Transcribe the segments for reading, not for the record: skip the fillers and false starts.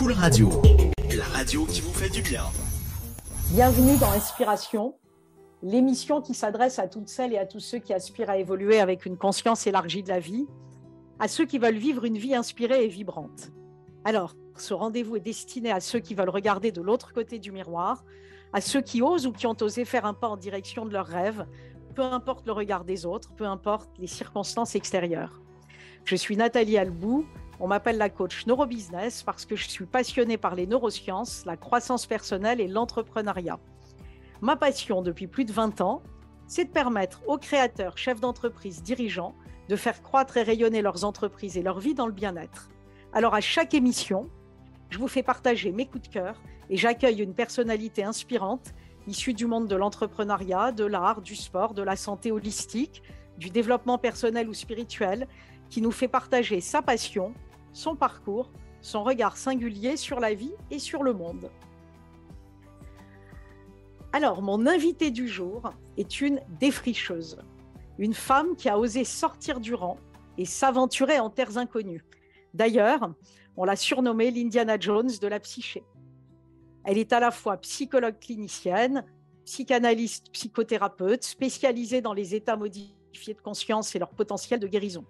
Cool Radio, la radio qui vous fait du bien. Bienvenue dans Inspiration, l'émission qui s'adresse à toutes celles et à tous ceux qui aspirent à évoluer avec une conscience élargie de la vie, à ceux qui veulent vivre une vie inspirée et vibrante. Alors, ce rendez-vous est destiné à ceux qui veulent regarder de l'autre côté du miroir, à ceux qui osent ou qui ont osé faire un pas en direction de leurs rêves, peu importe le regard des autres, peu importe les circonstances extérieures. Je suis Nathalie Albou, on m'appelle la coach neurobusiness parce que je suis passionnée par les neurosciences, la croissance personnelle et l'entrepreneuriat. Ma passion depuis plus de 20 ans, c'est de permettre aux créateurs, chefs d'entreprise, dirigeants, de faire croître et rayonner leurs entreprises et leur vie dans le bien-être. Alors à chaque émission, je vous fais partager mes coups de cœur et j'accueille une personnalité inspirante issue du monde de l'entrepreneuriat, de l'art, du sport, de la santé holistique, du développement personnel ou spirituel, qui nous fait partager sa passion, son parcours, son regard singulier sur la vie et sur le monde. Alors, mon invitée du jour est une défricheuse, une femme qui a osé sortir du rang et s'aventurer en terres inconnues. D'ailleurs, on l'a surnommée l'Indiana Jones de la psyché. Elle est à la fois psychologue clinicienne, psychanalyste, psychothérapeute, spécialisée dans les états modifiés de conscience et leur potentiel de guérison.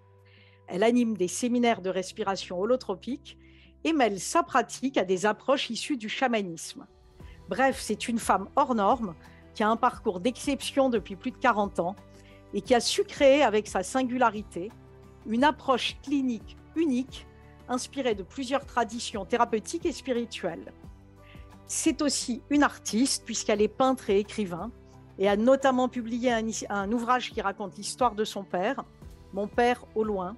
Elle anime des séminaires de respiration holotropique et mêle sa pratique à des approches issues du chamanisme. Bref, c'est une femme hors norme qui a un parcours d'exception depuis plus de 40 ans et qui a su créer avec sa singularité une approche clinique unique inspirée de plusieurs traditions thérapeutiques et spirituelles. C'est aussi une artiste puisqu'elle est peintre et écrivain et a notamment publié un ouvrage qui raconte l'histoire de son père, Mon père au loin.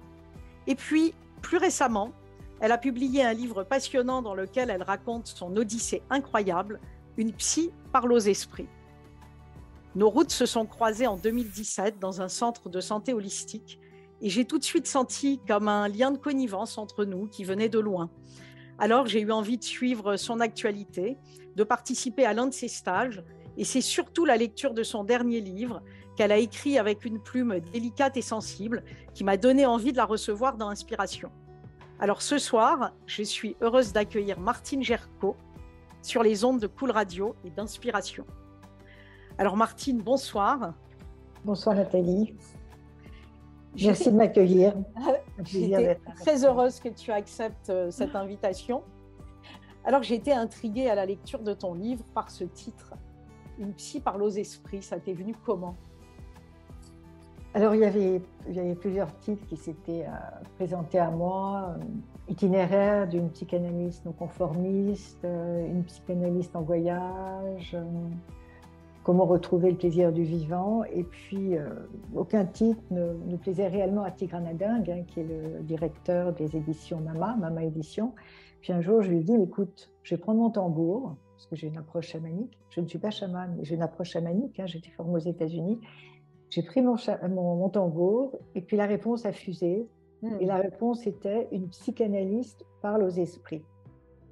Et puis, plus récemment, elle a publié un livre passionnant dans lequel elle raconte son odyssée incroyable, Une psy parle aux esprits. Nos routes se sont croisées en 2017 dans un centre de santé holistique et j'ai tout de suite senti comme un lien de connivence entre nous qui venait de loin. Alors, j'ai eu envie de suivre son actualité, de participer à l'un de ses stages et c'est surtout la lecture de son dernier livre qu'elle a écrit avec une plume délicate et sensible qui m'a donné envie de la recevoir dans Inspiration. Alors ce soir, je suis heureuse d'accueillir Martine Gerco sur les ondes de Cool Radio et d'Inspiration. Alors Martine, bonsoir. Bonsoir Nathalie. Merci de m'accueillir. J'étais très heureuse que tu acceptes cette invitation. Alors j'ai été intriguée à la lecture de ton livre par ce titre, Une psy parle aux esprits. Ça t'est venu comment ? Alors, il y avait plusieurs titres qui s'étaient présentés à moi. Itinéraire d'une psychanalyste non conformiste, une psychanalyste en voyage, comment retrouver le plaisir du vivant. Et puis, aucun titre ne plaisait réellement à Tigran Adingue, qui est le directeur des éditions Mama Éditions. Puis un jour, je lui ai dit, écoute, je vais prendre mon tambour, parce que j'ai une approche chamanique. Je ne suis pas chamane, mais j'ai une approche chamanique. J'étais formée aux États-Unis. J'ai pris mon tambour et puis la réponse a fusé. Et la réponse était « Une psychanalyste parle aux esprits ».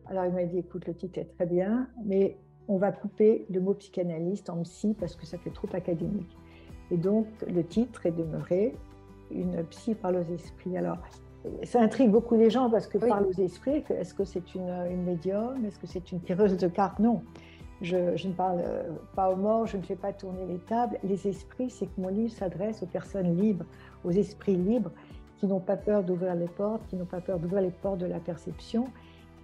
Alors il m'a dit « Écoute, le titre est très bien, mais on va couper le mot psychanalyste en psy parce que ça fait trop académique ». Et donc le titre est demeuré « Une psy parle aux esprits ». Alors ça intrigue beaucoup les gens parce que oui. Parle aux esprits, est-ce que c'est une médium, est-ce que c'est une tireuse de cartes? Non. Je ne parle pas aux morts, je ne fais pas tourner les tables. Les esprits, c'est que mon livre s'adresse aux personnes libres, aux esprits libres, qui n'ont pas peur d'ouvrir les portes, qui n'ont pas peur d'ouvrir les portes de la perception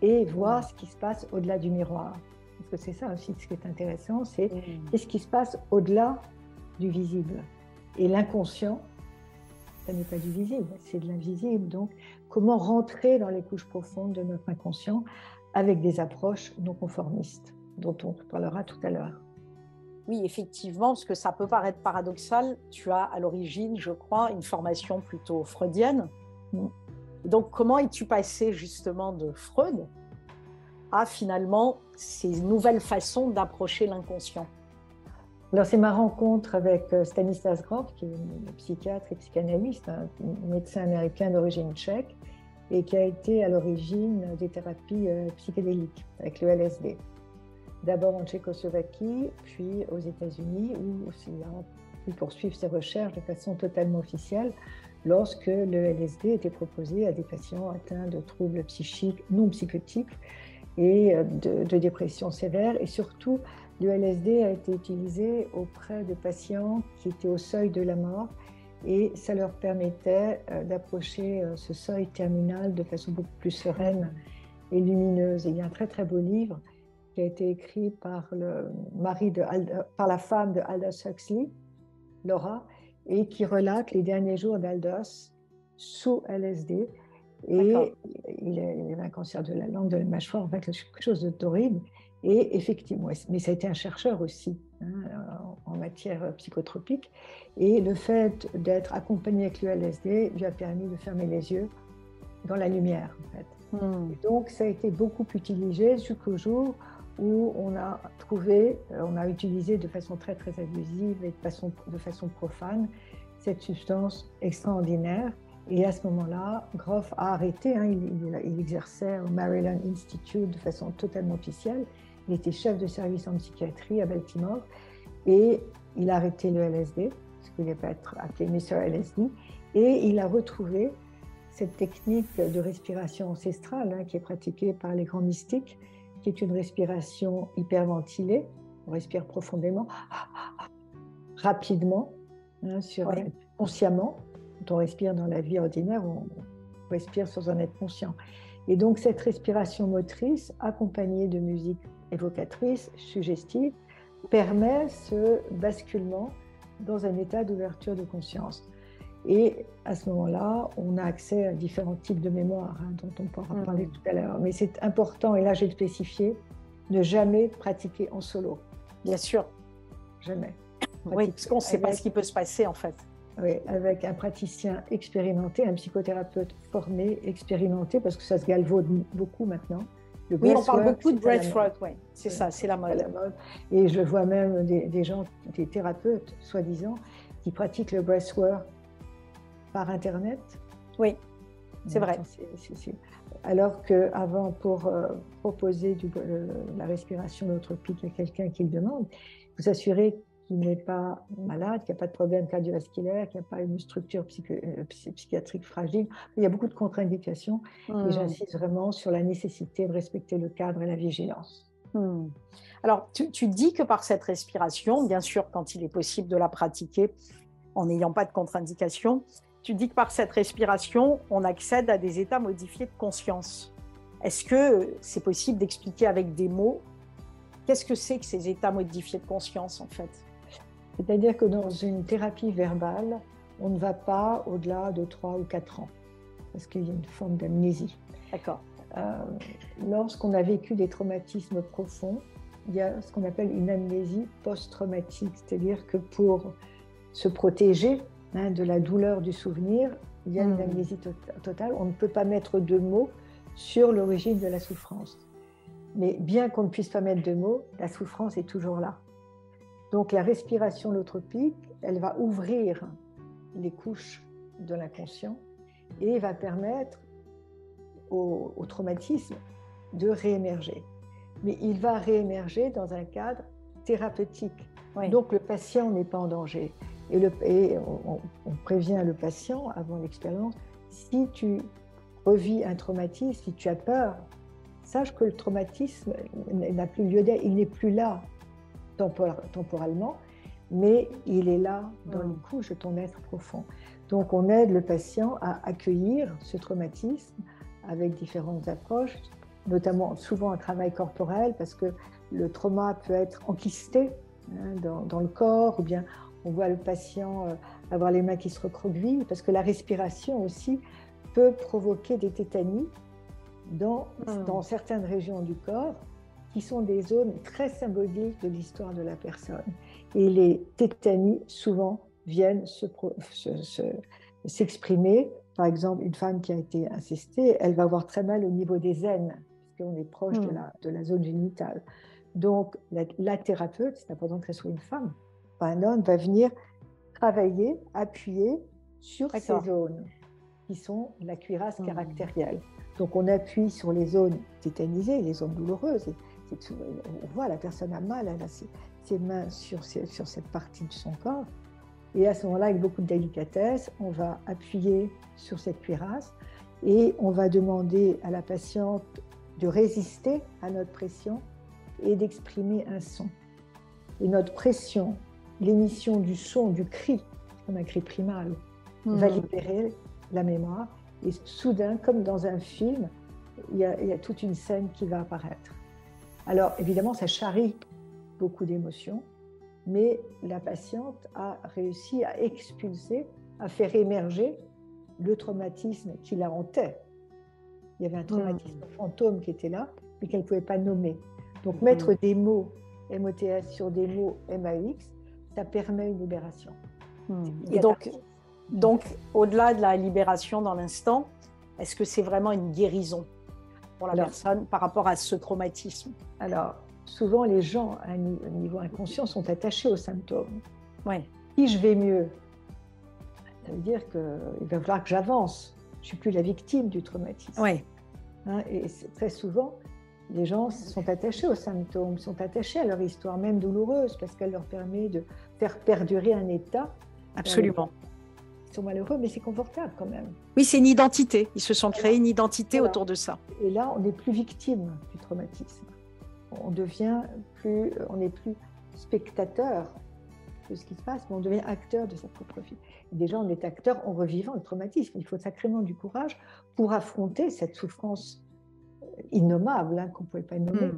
et voir ce qui se passe au-delà du miroir. Parce que c'est ça aussi ce qui est intéressant, c'est qu'est-ce qui se passe au-delà du visible. Et l'inconscient, ça n'est pas du visible, c'est de l'invisible. Donc, comment rentrer dans les couches profondes de notre inconscient avec des approches non conformistes, dont on parlera tout à l'heure. Oui, effectivement, parce que ça peut paraître paradoxal, tu as à l'origine, je crois, une formation plutôt freudienne. Donc, comment es-tu passé justement de Freud à finalement ces nouvelles façons d'approcher l'inconscient? Alors, c'est ma rencontre avec Stanislas Grof, qui est psychiatre et psychanalyste, un médecin américain d'origine tchèque, et qui a été à l'origine des thérapies psychédéliques avec le LSD. D'abord en Tchécoslovaquie, puis aux États-Unis, où il a pu poursuivre ses recherches de façon totalement officielle lorsque le LSD était proposé à des patients atteints de troubles psychiques non psychotiques et de dépression sévère. Et surtout, le LSD a été utilisé auprès de patients qui étaient au seuil de la mort et ça leur permettait d'approcher ce seuil terminal de façon beaucoup plus sereine et lumineuse. Et il y a un très très beau livre qui a été écrit par par la femme de Aldous Huxley, Laura, et qui relate les derniers jours d'Aldous sous LSD. Et il avait un cancer de la langue, de la mâchoire, quelque chose d'horrible. Et effectivement, mais ça a été un chercheur aussi en matière psychotropique. Et le fait d'être accompagné avec le LSD lui a permis de fermer les yeux dans la lumière, en fait. Et donc, ça a été beaucoup utilisé jusqu'au jour où on a utilisé de façon très, très abusive et de façon profane cette substance extraordinaire. Et à ce moment-là, Grof a arrêté, il exerçait au Maryland Institute de façon totalement officielle. Il était chef de service en psychiatrie à Baltimore et il a arrêté le LSD, ce qu'il va être appelé Mr. LSD, et il a retrouvé cette technique de respiration ancestrale qui est pratiquée par les grands mystiques, qui est une respiration hyperventilée. On respire profondément, rapidement, consciemment. Quand on respire dans la vie ordinaire, on respire sans en être conscient. Et donc cette respiration motrice, accompagnée de musique évocatrice, suggestive, permet ce basculement dans un état d'ouverture de conscience. Et à ce moment-là, on a accès à différents types de mémoire, dont on pourra parler tout à l'heure. Mais c'est important, et là j'ai spécifié, ne jamais pratiquer en solo. Bien sûr. Jamais. Oui, parce qu'on ne sait pas ce qui peut se passer en fait. Oui, avec un praticien expérimenté, un psychothérapeute formé, expérimenté, parce que ça se galvaude beaucoup maintenant. Oui, on parle beaucoup de breathwork, oui, c'est ça, c'est la mode. Et je vois même des gens, des thérapeutes, soi-disant, qui pratiquent le breathwork par Internet. Oui, c'est vrai. Alors qu'avant, pour proposer la respiration holotropique à quelqu'un qui le demande, vous assurez qu'il n'est pas malade, qu'il n'y a pas de problème cardiovasculaire, qu'il n'y a pas une structure psychiatrique fragile. Il y a beaucoup de contre-indications et j'insiste vraiment sur la nécessité de respecter le cadre et la vigilance. Alors, tu dis que par cette respiration, bien sûr, quand il est possible de la pratiquer en n'ayant pas de contre-indications, tu dis que par cette respiration, on accède à des états modifiés de conscience. Est-ce que c'est possible d'expliquer avec des mots qu'est-ce que c'est que ces états modifiés de conscience, en fait? C'est-à-dire que dans une thérapie verbale, on ne va pas au-delà de 3 ou 4 ans, parce qu'il y a une forme d'amnésie. D'accord. Lorsqu'on a vécu des traumatismes profonds, il y a ce qu'on appelle une amnésie post-traumatique, c'est-à-dire que pour se protéger de la douleur du souvenir, il y a une amnésie totale. On ne peut pas mettre de mots sur l'origine de la souffrance. Mais bien qu'on ne puisse pas mettre de mots, la souffrance est toujours là. Donc la respiration holotropique, elle va ouvrir les couches de l'inconscient et va permettre au traumatisme de réémerger. Mais il va réémerger dans un cadre thérapeutique. Oui. Donc le patient n'est pas en danger. Et on prévient le patient avant l'expérience, si tu revis un traumatisme, si tu as peur, sache que le traumatisme n'a plus lieu d'être, il n'est plus là temporellement, mais il est là dans les couches de ton être profond. Donc on aide le patient à accueillir ce traumatisme avec différentes approches, notamment souvent un travail corporel, parce que le trauma peut être enquisté dans le corps, ou bien on voit le patient avoir les mains qui se recroquevillent, parce que la respiration aussi peut provoquer des tétanies dans certaines régions du corps, qui sont des zones très symboliques de l'histoire de la personne. Et les tétanies, souvent, viennent s'exprimer. Par exemple, une femme qui a été incestée, elle va avoir très mal au niveau des aines, puisqu'on est proche de la zone génitale. Donc, la thérapeute, c'est important que ce soit une femme, pas un homme, va venir travailler, appuyer sur ces zones, qui sont la cuirasse caractérielle. Donc, on appuie sur les zones tétanisées, les zones douloureuses. On voit la personne a mal, elle a ses mains sur cette partie de son corps. Et à ce moment-là, avec beaucoup de délicatesse, on va appuyer sur cette cuirasse et on va demander à la patiente de résister à notre pression et d'exprimer un son. Et notre pression, l'émission du son, du cri, comme un cri primal, va libérer la mémoire. Et soudain, comme dans un film, il y a toute une scène qui va apparaître. Alors, évidemment, ça charrie beaucoup d'émotions, mais la patiente a réussi à expulser, à faire émerger le traumatisme qui la hantait. Il y avait un traumatisme fantôme qui était là, mais qu'elle ne pouvait pas nommer. Donc, mettre des mots MOTS sur des mots MAX, ça permet une libération. Et donc, au-delà de la libération dans l'instant, est-ce que c'est vraiment une guérison pour la personne par rapport à ce traumatisme? Alors, souvent, les gens, à un niveau inconscient, sont attachés aux symptômes. Ouais. Si je vais mieux, ça veut dire qu'il va falloir que j'avance. Je ne suis plus la victime du traumatisme. Ouais. Et très souvent, les gens sont attachés aux symptômes, sont attachés à leur histoire, même douloureuse, parce qu'elle leur permet de faire perdurer un état. Absolument. Ils sont malheureux, mais c'est confortable quand même. Oui, c'est une identité. Ils se sont créés une identité autour de ça. Et là, on n'est plus victime du traumatisme. On n'est plus spectateur de ce qui se passe, mais on devient acteur de sa propre vie. Et déjà, on est acteur en revivant le traumatisme. Il faut sacrément du courage pour affronter cette souffrance innommable, qu'on ne pouvait pas nommer.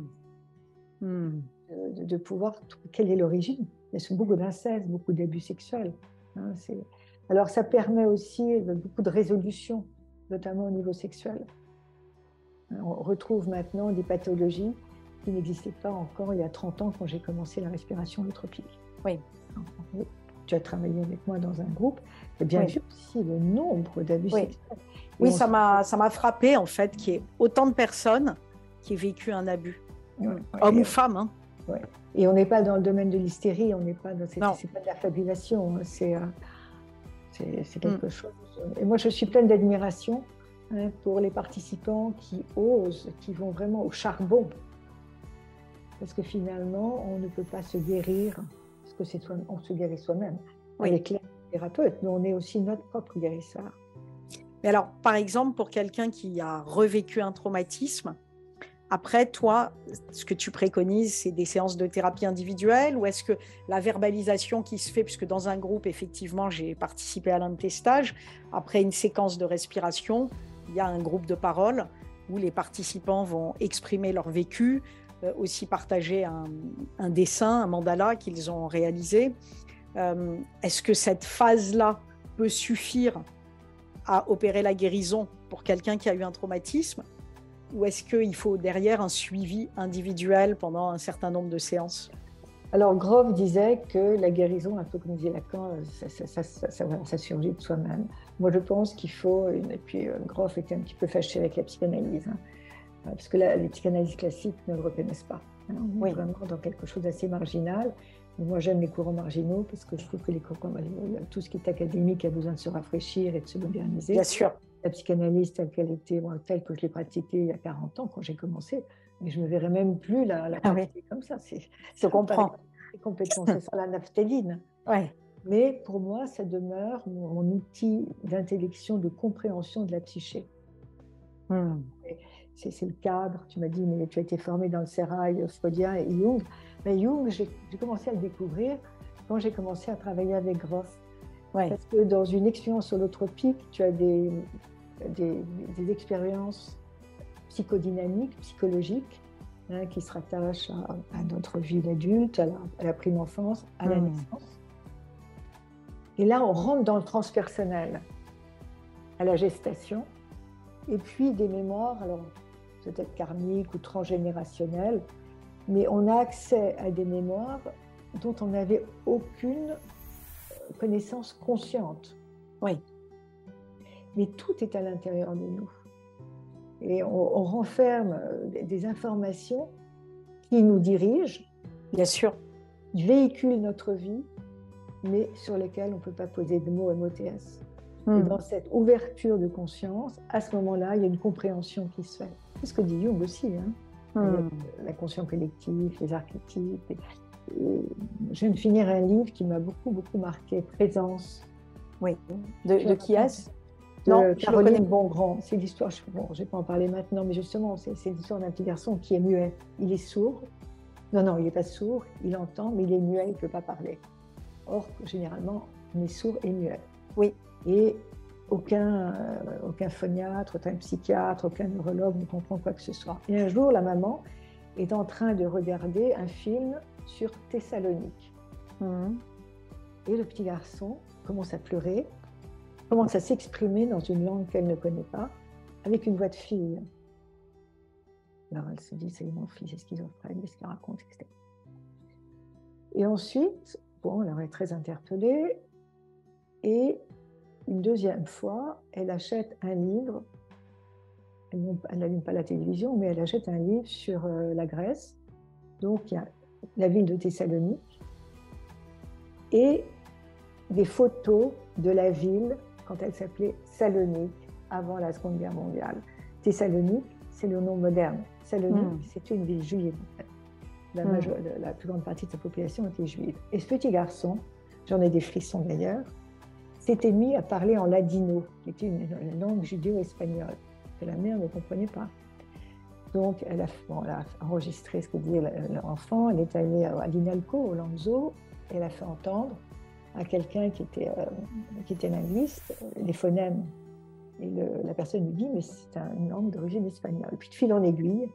De pouvoir... Quelle est l'origine? Il y a beaucoup d'inceste, beaucoup d'abus sexuels. Alors, ça permet aussi beaucoup de résolution, notamment au niveau sexuel. On retrouve maintenant des pathologies qui n'existaient pas encore il y a 30 ans quand j'ai commencé la respiration holotropique. Oui. Tu as travaillé avec moi dans un groupe, et bien vu aussi le nombre d'abus sexuels. Oui, ça m'a frappé en fait qu'il y ait autant de personnes qui aient vécu un abus, hommes ou femmes. Hein. Ouais. Et on n'est pas dans le domaine de l'hystérie, on n'est pas dans c'est pas de la fabulation, c'est quelque chose. Et moi, je suis pleine d'admiration pour les participants qui osent, qui vont vraiment au charbon, parce que finalement, on ne peut pas se guérir, parce que on se guérit soi-même avec les thérapeutes, mais on est aussi notre propre guérisseur. Mais alors, par exemple, pour quelqu'un qui a revécu un traumatisme, après, toi, ce que tu préconises, c'est des séances de thérapie individuelle, ou est-ce que la verbalisation qui se fait, puisque dans un groupe, effectivement, j'ai participé à l'un de tes stages, après une séquence de respiration, il y a un groupe de parole où les participants vont exprimer leur vécu, aussi partager un dessin, un mandala qu'ils ont réalisé. Est-ce que cette phase-là peut suffire à opérer la guérison pour quelqu'un qui a eu un traumatisme, ou est-ce qu'il faut derrière un suivi individuel pendant un certain nombre de séances? Alors Grof disait que la guérison, un peu comme disait Lacan, ça surgit de soi-même. Moi je pense qu'il faut, et puis Grof était un petit peu fâché avec la psychanalyse, parce que les psychanalystes classiques ne le reconnaissent pas. On est vraiment dans quelque chose d'assez marginal. Et moi j'aime les courants marginaux parce que je trouve que tout ce qui est académique a besoin de se rafraîchir et de se moderniser. Bien sûr. La psychanalyse telle qu'elle était, telle que je l'ai pratiquée il y a 40 ans quand j'ai commencé, mais je ne me verrais même plus la pratiquer comme ça. Je comprends. C'est complètement, c'est ça la naphtaline. Ouais. Mais pour moi, ça demeure mon outil d'intellection, de compréhension de la psyché. C'est le cadre. Tu m'as dit, mais tu as été formé dans le sérail freudien et Jung. Mais Jung, j'ai commencé à le découvrir quand j'ai commencé à travailler avec Grof. Parce que dans une expérience holotropique, tu as des expériences psychodynamiques, psychologiques, qui se rattachent à notre vie d'adulte, à la prime enfance, à la naissance. Et là, on rentre dans le transpersonnel, à la gestation, et puis des mémoires, alors peut-être karmiques ou transgénérationnelles, mais on a accès à des mémoires dont on n'avait aucune connaissance consciente. Oui. Mais tout est à l'intérieur de nous. Et on renferme des informations qui nous dirigent. Bien sûr. Véhiculent notre vie, mais sur lesquelles on ne peut pas poser de mots MOTS. Et dans cette ouverture de conscience, à ce moment-là, il y a une compréhension qui se fait. C'est ce que dit Jung aussi, avec la conscience collective, les archétypes. Je viens de finir un livre qui m'a beaucoup marqué, Présence. Oui. De qui est-ce? Non, de je le connais. Caroline Bongrand. C'est l'histoire, bon, je ne vais pas en parler maintenant, mais justement, c'est l'histoire d'un petit garçon qui est muet. Il est sourd. Non, il n'est pas sourd, il entend, mais il est muet, il ne peut pas parler. Or, généralement, on est sourd et muet. Oui. Et aucun phoniatre, aucun psychiatre, aucun neurologue ne comprend quoi que ce soit. Et un jour, la maman est en train de regarder un film sur Thessalonique. Et le petit garçon commence à pleurer, commence à s'exprimer dans une langue qu'elle ne connaît pas, avec une voix de fille. Alors elle se dit, c'est mon fils, c'est schizophrène, qu'est-ce qu'il raconte, etc. Et ensuite, bon, elle est très interpellée, et une deuxième fois, elle achète un livre, elle n'allume pas la télévision, mais elle achète un livre sur la Grèce, donc il y a la ville de Thessalonique, et des photos de la ville quand elle s'appelait Salonique, avant la Seconde Guerre mondiale. Thessalonique, c'est le nom moderne. Salonique, c'était une ville juive. En fait. La plus grande partie de sa population était juive. Et ce petit garçon, j'en ai des frissons d'ailleurs, s'était mis à parler en ladino, qui était une langue judéo-espagnole, que la mère ne comprenait pas. Donc, elle a enregistré ce que disait l'enfant, elle est allée à l'INALCO, au Lanzo, et elle a fait entendre à quelqu'un qui était linguiste les phonèmes. Et la personne lui dit, mais c'est une langue d'origine espagnole. Puis de fil en aiguille,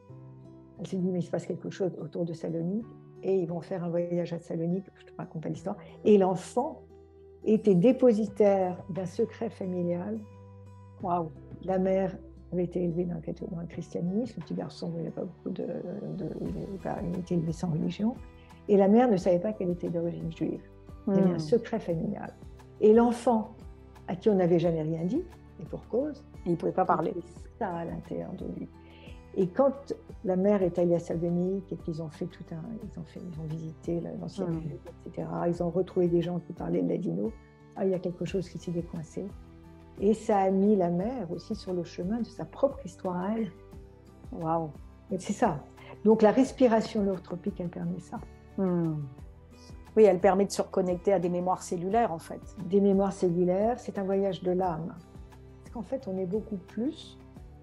elle s'est dit, mais il se passe quelque chose autour de Salonique, et ils vont faire un voyage à Salonique, je ne te raconte pas l'histoire, et l'enfant était dépositaire d'un secret familial. Waouh. La mère avait été élevée dans le christianisme, le petit garçon, il était élevé sans religion, et la mère ne savait pas qu'elle était d'origine juive. Il y avait un secret familial. Et l'enfant, à qui on n'avait jamais rien dit, et pour cause, il ne pouvait pas parler. Il ça à l'intérieur de lui. Et quand la mère est allée à Salonique et qu'ils ont fait ils ont visité l'ancienne ville, etc., ils ont retrouvé des gens qui parlaient de ladino, il y a quelque chose qui s'est décoincé. Et ça a mis la mère aussi sur le chemin de sa propre histoire à elle. Waouh. C'est ça. Donc la respiration neurotropique, elle permet ça. Oui, elle permet de se reconnecter à des mémoires cellulaires, en fait. Des mémoires cellulaires, c'est un voyage de l'âme. Parce qu'en fait, on est beaucoup plus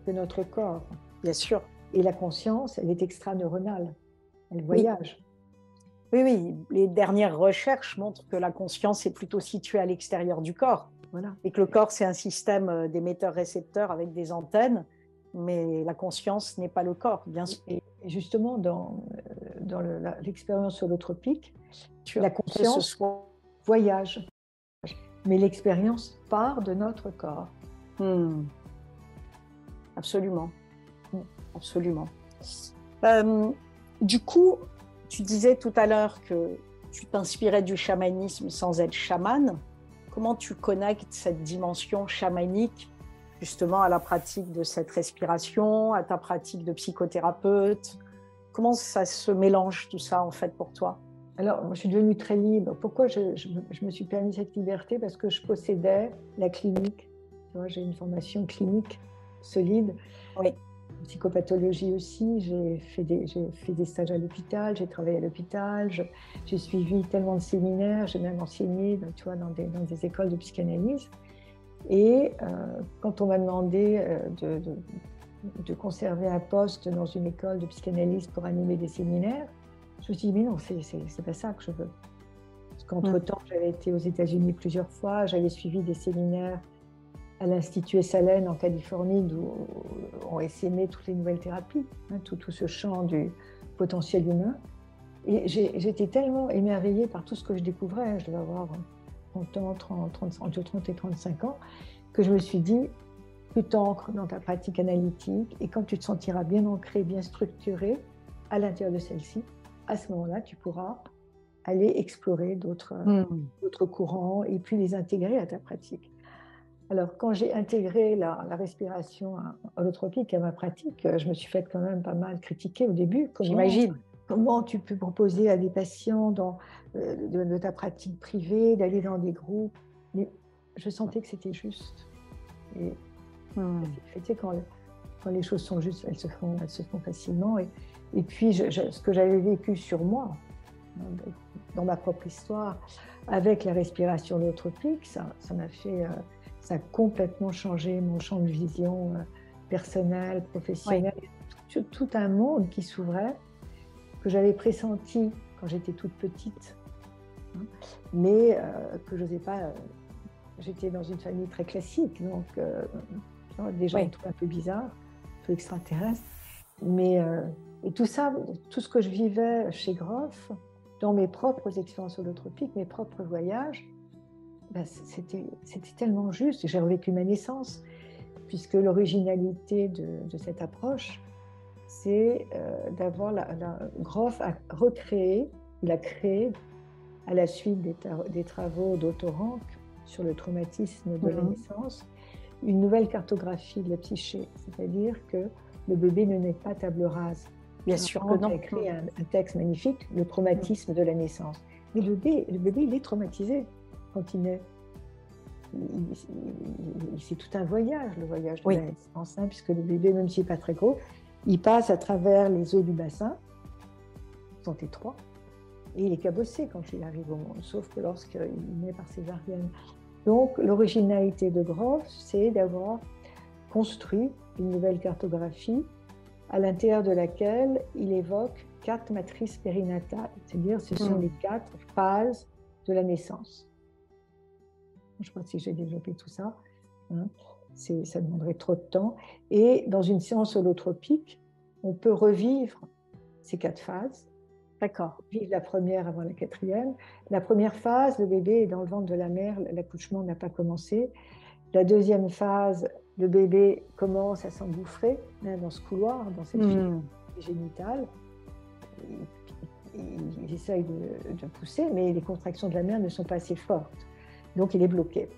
que notre corps. Bien sûr. Et la conscience, elle est extra-neuronale. Elle voyage. Oui, les dernières recherches montrent que la conscience est plutôt située à l'extérieur du corps. Voilà. Et que le corps, c'est un système d'émetteurs-récepteurs avec des antennes, mais la conscience n'est pas le corps, bien sûr. Et justement, dans l'expérience holotropique, la conscience voyage, mais l'expérience part de notre corps. Absolument. Absolument. Du coup, tu disais tout à l'heure que tu t'inspirais du chamanisme sans être chamane. Comment tu connectes cette dimension chamanique justement à la pratique de cette respiration, à ta pratique de psychothérapeute? Comment ça se mélange tout ça en fait pour toi? Alors, moi, je suis devenue très libre. Pourquoi je me suis permis cette liberté? Parce que je possédais la clinique. Tu vois, j'ai une formation clinique solide. Oui. Psychopathologie aussi. J'ai fait des stages à l'hôpital, j'ai travaillé à l'hôpital, j'ai suivi tellement de séminaires, j'ai même enseigné, tu vois, dans des écoles de psychanalyse. Et quand on m'a demandé de conserver un poste dans une école de psychanalyse pour animer des séminaires, je me suis dit, mais non, c'est pas ça que je veux. Parce qu'entre-temps, j'avais été aux États-Unis plusieurs fois, j'avais suivi des séminaires à l'Institut Esalen en Californie, d'où on essaimé toutes les nouvelles thérapies, tout ce champ du potentiel humain. Et j'étais tellement émerveillée par tout ce que je découvrais, je devais avoir 30 ans, entre 30 et 35 ans, que je me suis dit, tu t'ancres dans ta pratique analytique, et quand tu te sentiras bien ancré, bien structuré à l'intérieur de celle-ci, à ce moment-là, tu pourras aller explorer d'autres courants et puis les intégrer à ta pratique. Alors, quand j'ai intégré la respiration holotropique à ma pratique, je me suis faite quand même pas mal critiquer au début. J'imagine. Comment tu peux proposer à des patients de ta pratique privée d'aller dans des groupes? Mais je sentais que c'était juste. Et tu sais, quand les choses sont justes, elles se font facilement. Et puis, ce que j'avais vécu sur moi, dans ma propre histoire, avec la respiration holotropique, ça m'a fait Ça a complètement changé mon champ de vision personnel, professionnel. Tout un monde qui s'ouvrait, que j'avais pressenti quand j'étais toute petite, hein, mais que je n'osais pas. J'étais dans une famille très classique, donc des gens tout un peu bizarres, un peu extraterrestres. Mais et tout ça, tout ce que je vivais chez Groff, dans mes propres expériences holotropiques, mes propres voyages, ben, c'était tellement juste. J'ai revécu ma naissance, puisque l'originalité de cette approche, c'est d'avoir Groff a recréé, il a créé, à la suite des travaux d'Otto Rank sur le traumatisme de la naissance, une nouvelle cartographie de la psyché, c'est-à-dire que le bébé ne naît pas table rase. Bien sûr que non. Il a écrit un texte magnifique, le traumatisme de la naissance. Mais le bébé, il est traumatisé quand il naît. C'est tout un voyage, le voyage de la naissance, hein, puisque le bébé, même s'il n'est pas très gros, il passe à travers les os du bassin, qui sont étroits, et il est cabossé quand il arrive au monde, sauf que lorsqu'il naît par césarienne. Donc, l'originalité de Groff, c'est d'avoir construit une nouvelle cartographie à l'intérieur de laquelle il évoque 4 matrices périnatales, c'est-à-dire ce sont les 4 phases de la naissance. Je ne sais pas si j'ai développé tout ça, hein. Ça demanderait trop de temps. Et dans une séance holotropique, on peut revivre ces 4 phases. D'accord. Vivre la première avant la 4e. La première phase, le bébé est dans le ventre de la mère, l'accouchement n'a pas commencé. La 2e phase, le bébé commence à s'engouffrer dans ce couloir, dans cette fibre génitale. Il essaye de pousser, mais les contractions de la mère ne sont pas assez fortes. Donc, il est bloqué.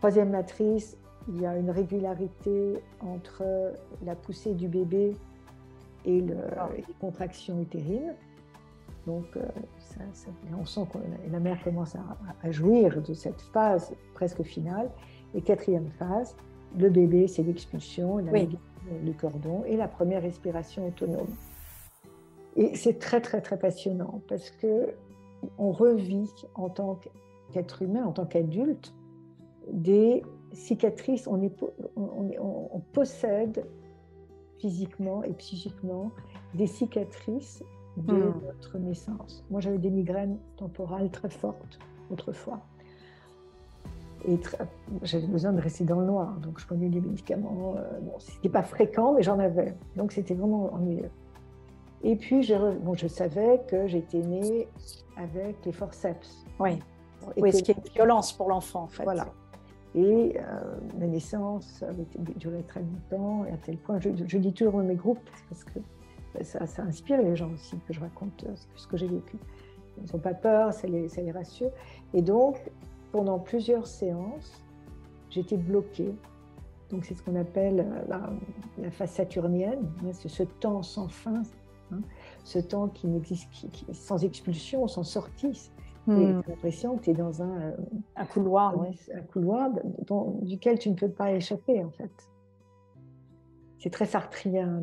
3e matrice, il y a une régularité entre la poussée du bébé et les contractions utérines. Donc, on sent que la mère commence à jouir de cette phase presque finale. Et 4e phase, le bébé, c'est l'expulsion, le cordon et la première respiration autonome. Et c'est très, très, très passionnant parce qu'on revit en tant qu'être humain, en tant qu'adulte, des cicatrices. On possède physiquement et psychiquement des cicatrices de notre naissance. Moi, j'avais des migraines temporales très fortes autrefois. Et j'avais besoin de rester dans le noir, donc je prenais des médicaments. C'était pas fréquent, mais j'en avais. Donc c'était vraiment ennuyeux. Et puis, je savais que j'étais née avec les forceps. Oui, ce qui est une violence pour l'enfant, en fait. Voilà. Et ma naissance avait duré très longtemps, et à tel point, je dis toujours dans mes groupes, parce que ça inspire les gens aussi, que je raconte ce que j'ai vécu. Ils n'ont pas peur, ça les rassure. Et donc, pendant plusieurs séances, j'étais bloquée. Donc, c'est ce qu'on appelle la phase saturnienne, hein, c'est ce temps sans fin, hein, ce temps qui n'existe, sans expulsion, sans sortie. Tu as l'impression que tu es dans un couloir, un couloir duquel tu ne peux pas échapper, en fait. C'est très sartrien,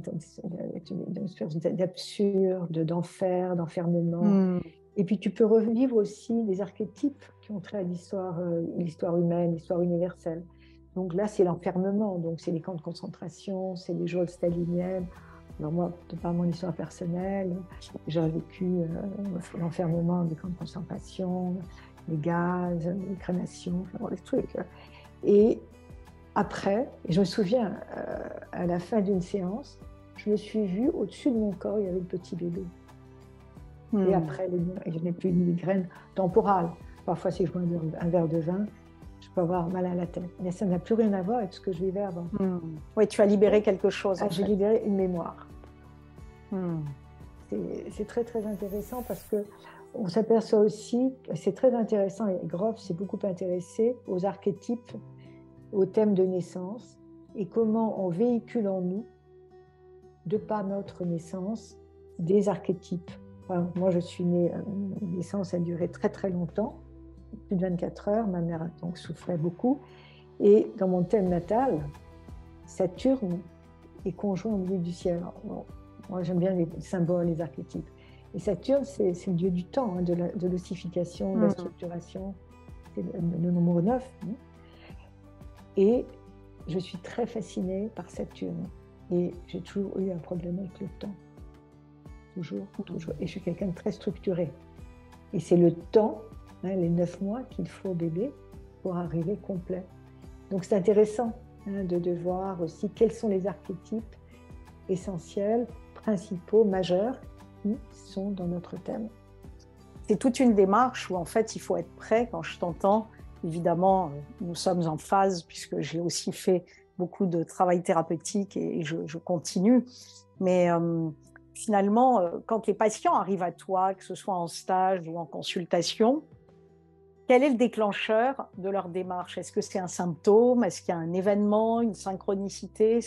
une espèce d'absurde, d'enfer, d'enfermement. Et puis tu peux revivre aussi des archétypes qui ont trait à l'histoire humaine, l'histoire universelle. Donc là, c'est l'enfermement, donc c'est les camps de concentration, c'est les geôles staliniennes. Alors moi, par mon histoire personnelle, j'ai vécu l'enfermement des camps de concentration, les gaz, les crémations, enfin, les trucs. Et après, je me souviens, à la fin d'une séance, je me suis vue au-dessus de mon corps, il y avait le petit bébé. Et après, je n'ai plus de migraine temporale. Parfois, si je bois un verre de vin, je peux avoir mal à la tête. Mais ça n'a plus rien à voir avec ce que je vivais avant. Oui, tu as libéré quelque chose. J'ai libéré une mémoire. C'est très, très intéressant parce qu'on s'aperçoit aussi, c'est très intéressant, et Groff s'est beaucoup intéressé aux archétypes, aux thèmes de naissance, et comment on véhicule en nous, de par notre naissance, des archétypes. Enfin, moi, je suis née, ma naissance a duré très très longtemps, plus de 24 heures, ma mère donc souffrait beaucoup, et dans mon thème natal, Saturne est conjoint au milieu du ciel. Bon, moi, j'aime bien les symboles, les archétypes. Et Saturne, c'est le dieu du temps, hein, de l'ossification, de la structuration, c'est le numéro 9. Hein. Et je suis très fascinée par Saturne. Et j'ai toujours eu un problème avec le temps. Toujours. Et je suis quelqu'un de très structuré. Et c'est le temps, les 9 mois qu'il faut au bébé pour arriver complet. Donc c'est intéressant de voir aussi quels sont les archétypes essentiels, principaux, majeurs qui sont dans notre thème. C'est toute une démarche où en fait il faut être prêt. Quand je t'entends, évidemment, nous sommes en phase puisque j'ai aussi fait beaucoup de travail thérapeutique et je continue. Mais finalement, quand les patients arrivent à toi, que ce soit en stage ou en consultation, quel est le déclencheur de leur démarche? Est-ce que c'est un symptôme? Est-ce qu'il y a un événement, une synchronicité?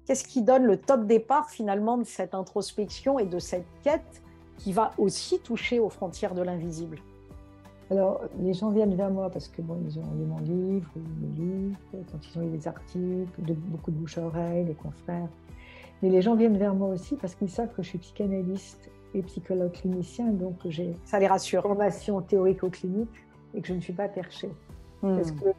Qu'est-ce qui donne le top départ finalement de cette introspection et de cette quête qui va aussi toucher aux frontières de l'invisible? Alors, les gens viennent vers moi parce que ils ont lu mon livre, ou me lisent, quand ils ont lu des articles, beaucoup de bouche à oreille, des confrères. Mais les gens viennent vers moi aussi parce qu'ils savent que je suis psychanalyste et psychologue clinicien, donc j'ai Ça les rassure. une formation théorico-clinique et que je ne suis pas perchée. Parce que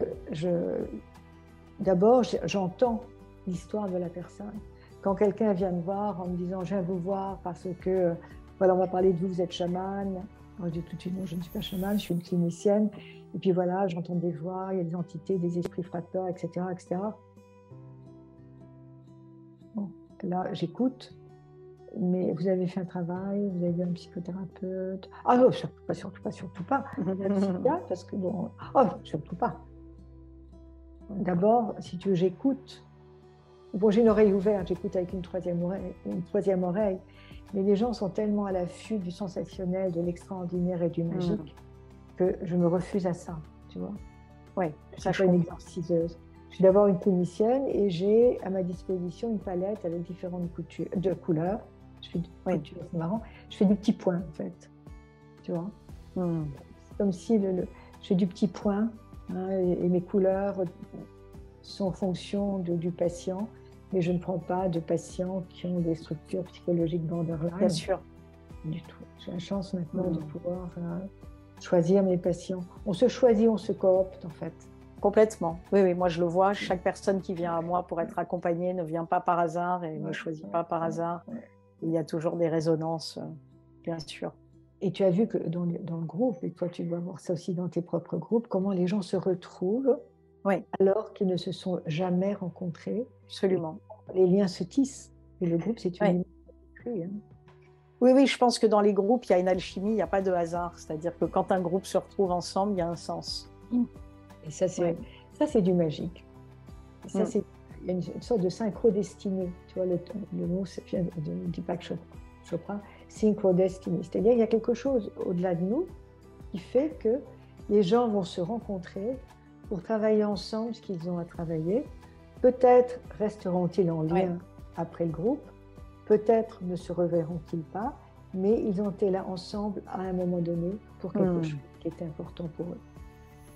d'abord, j'entends l'histoire de la personne. Quand quelqu'un vient me voir en me disant « je viens vous voir parce que, voilà, on va parler de vous, vous êtes chamane », moi, je dis tout de suite « non, je ne suis pas chamane, je suis une clinicienne ». Et puis voilà, j'entends des voix, il y a des entités, des esprits frappeurs, etc. etc. Bon, là, j'écoute. Mais vous avez fait un travail, vous avez vu un psychothérapeute. Ah non, surtout pas. Parce que bon, oh, surtout pas. D'abord, si tu veux, j'écoute. Bon, j'ai une oreille ouverte, j'écoute avec une troisième oreille. Mais les gens sont tellement à l'affût du sensationnel, de l'extraordinaire et du magique que je me refuse à ça, tu vois. Oui, ça je suis une exorciseuse. Je suis d'abord une clinicienne et j'ai à ma disposition une palette avec différentes couleurs. Je fais c'est marrant. Je fais du petit point, en fait. Tu vois C'est comme si je fais du petit point et mes couleurs sont en fonction du patient, mais je ne prends pas de patients qui ont des structures psychologiques borderline. Bien sûr. Du tout. J'ai la chance maintenant de pouvoir choisir mes patients. On se choisit, on se coopte, en fait. Complètement. Oui, moi je le vois. Chaque personne qui vient à moi pour être accompagnée ne vient pas par hasard et ne choisit pas par hasard. Il y a toujours des résonances, bien sûr. Et tu as vu que dans le groupe, et toi tu dois voir ça aussi dans tes propres groupes, comment les gens se retrouvent alors qu'ils ne se sont jamais rencontrés. Absolument. Les liens se tissent. Et le groupe, c'est une Oui, je pense que dans les groupes, il y a une alchimie, il n'y a pas de hasard. C'est-à-dire que quand un groupe se retrouve ensemble, il y a un sens. Et ça, c'est du magique. Et ça, il y a une sorte de synchrodestinée. Tu vois, le mot vient de Deepak Chopra, synchrodestinée. C'est-à-dire qu'il y a quelque chose au-delà de nous qui fait que les gens vont se rencontrer pour travailler ensemble ce qu'ils ont à travailler. Peut-être resteront-ils en lien après le groupe, peut-être ne se reverront-ils pas, mais ils ont été là ensemble à un moment donné pour quelque chose qui était important pour eux.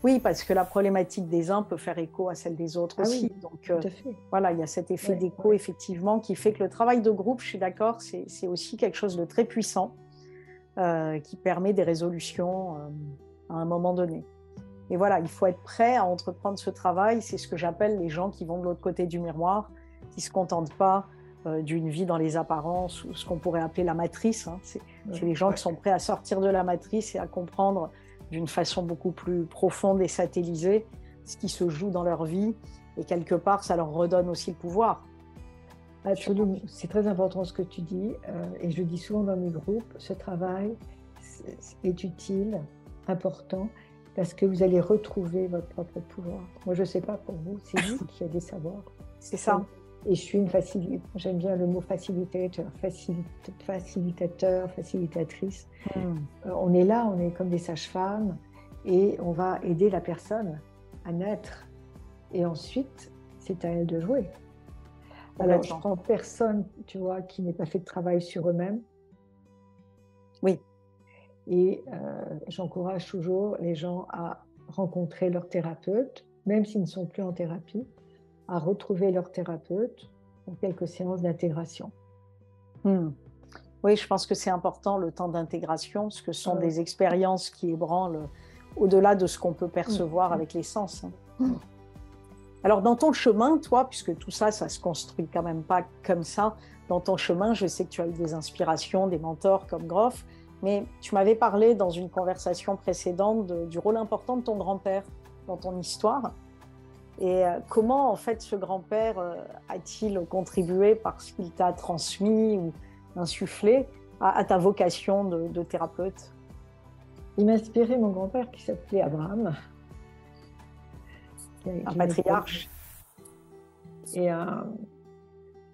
Oui, parce que la problématique des uns peut faire écho à celle des autres aussi. Oui, donc, tout à fait. Voilà, il y a cet effet d'écho, effectivement, qui fait que le travail de groupe, je suis d'accord, c'est aussi quelque chose de très puissant qui permet des résolutions à un moment donné. Et voilà, il faut être prêt à entreprendre ce travail. C'est ce que j'appelle les gens qui vont de l'autre côté du miroir, qui ne se contentent pas d'une vie dans les apparences, ou ce qu'on pourrait appeler la matrice. C'est les gens qui sont prêts à sortir de la matrice et à comprendre d'une façon beaucoup plus profonde et satellisée ce qui se joue dans leur vie. Et quelque part, ça leur redonne aussi le pouvoir. Absolument. C'est très important ce que tu dis. Et je dis souvent dans mes groupes, ce travail est utile, important, parce que vous allez retrouver votre propre pouvoir. Moi, je ne sais pas pour vous, c'est vous qui allez savoir. C'est ça. Et je suis une facilitatrice. J'aime bien le mot facilitateur, facilitatrice. On est là, on est comme des sages-femmes et on va aider la personne à naître. Et ensuite, c'est à elle de jouer. Alors, je prends personne, tu vois, qui n'ait pas fait de travail sur eux-mêmes. Oui. Et j'encourage toujours les gens à rencontrer leur thérapeute, même s'ils ne sont plus en thérapie, à retrouver leur thérapeute pour quelques séances d'intégration. Oui, je pense que c'est important le temps d'intégration, parce que ce sont des expériences qui ébranlent au-delà de ce qu'on peut percevoir avec les sens. Alors, dans ton chemin, toi, puisque tout ça, ça se construit quand même pas comme ça, dans ton chemin, je sais que tu as eu des inspirations, des mentors comme Groff, mais tu m'avais parlé dans une conversation précédente du rôle important de ton grand-père dans ton histoire. Et comment, en fait, ce grand-père a-t-il contribué parce qu'il t'a transmis ou insufflé à ta vocation de thérapeute? Il m'a inspiré mon grand-père qui s'appelait Abraham. Un patriarche. Et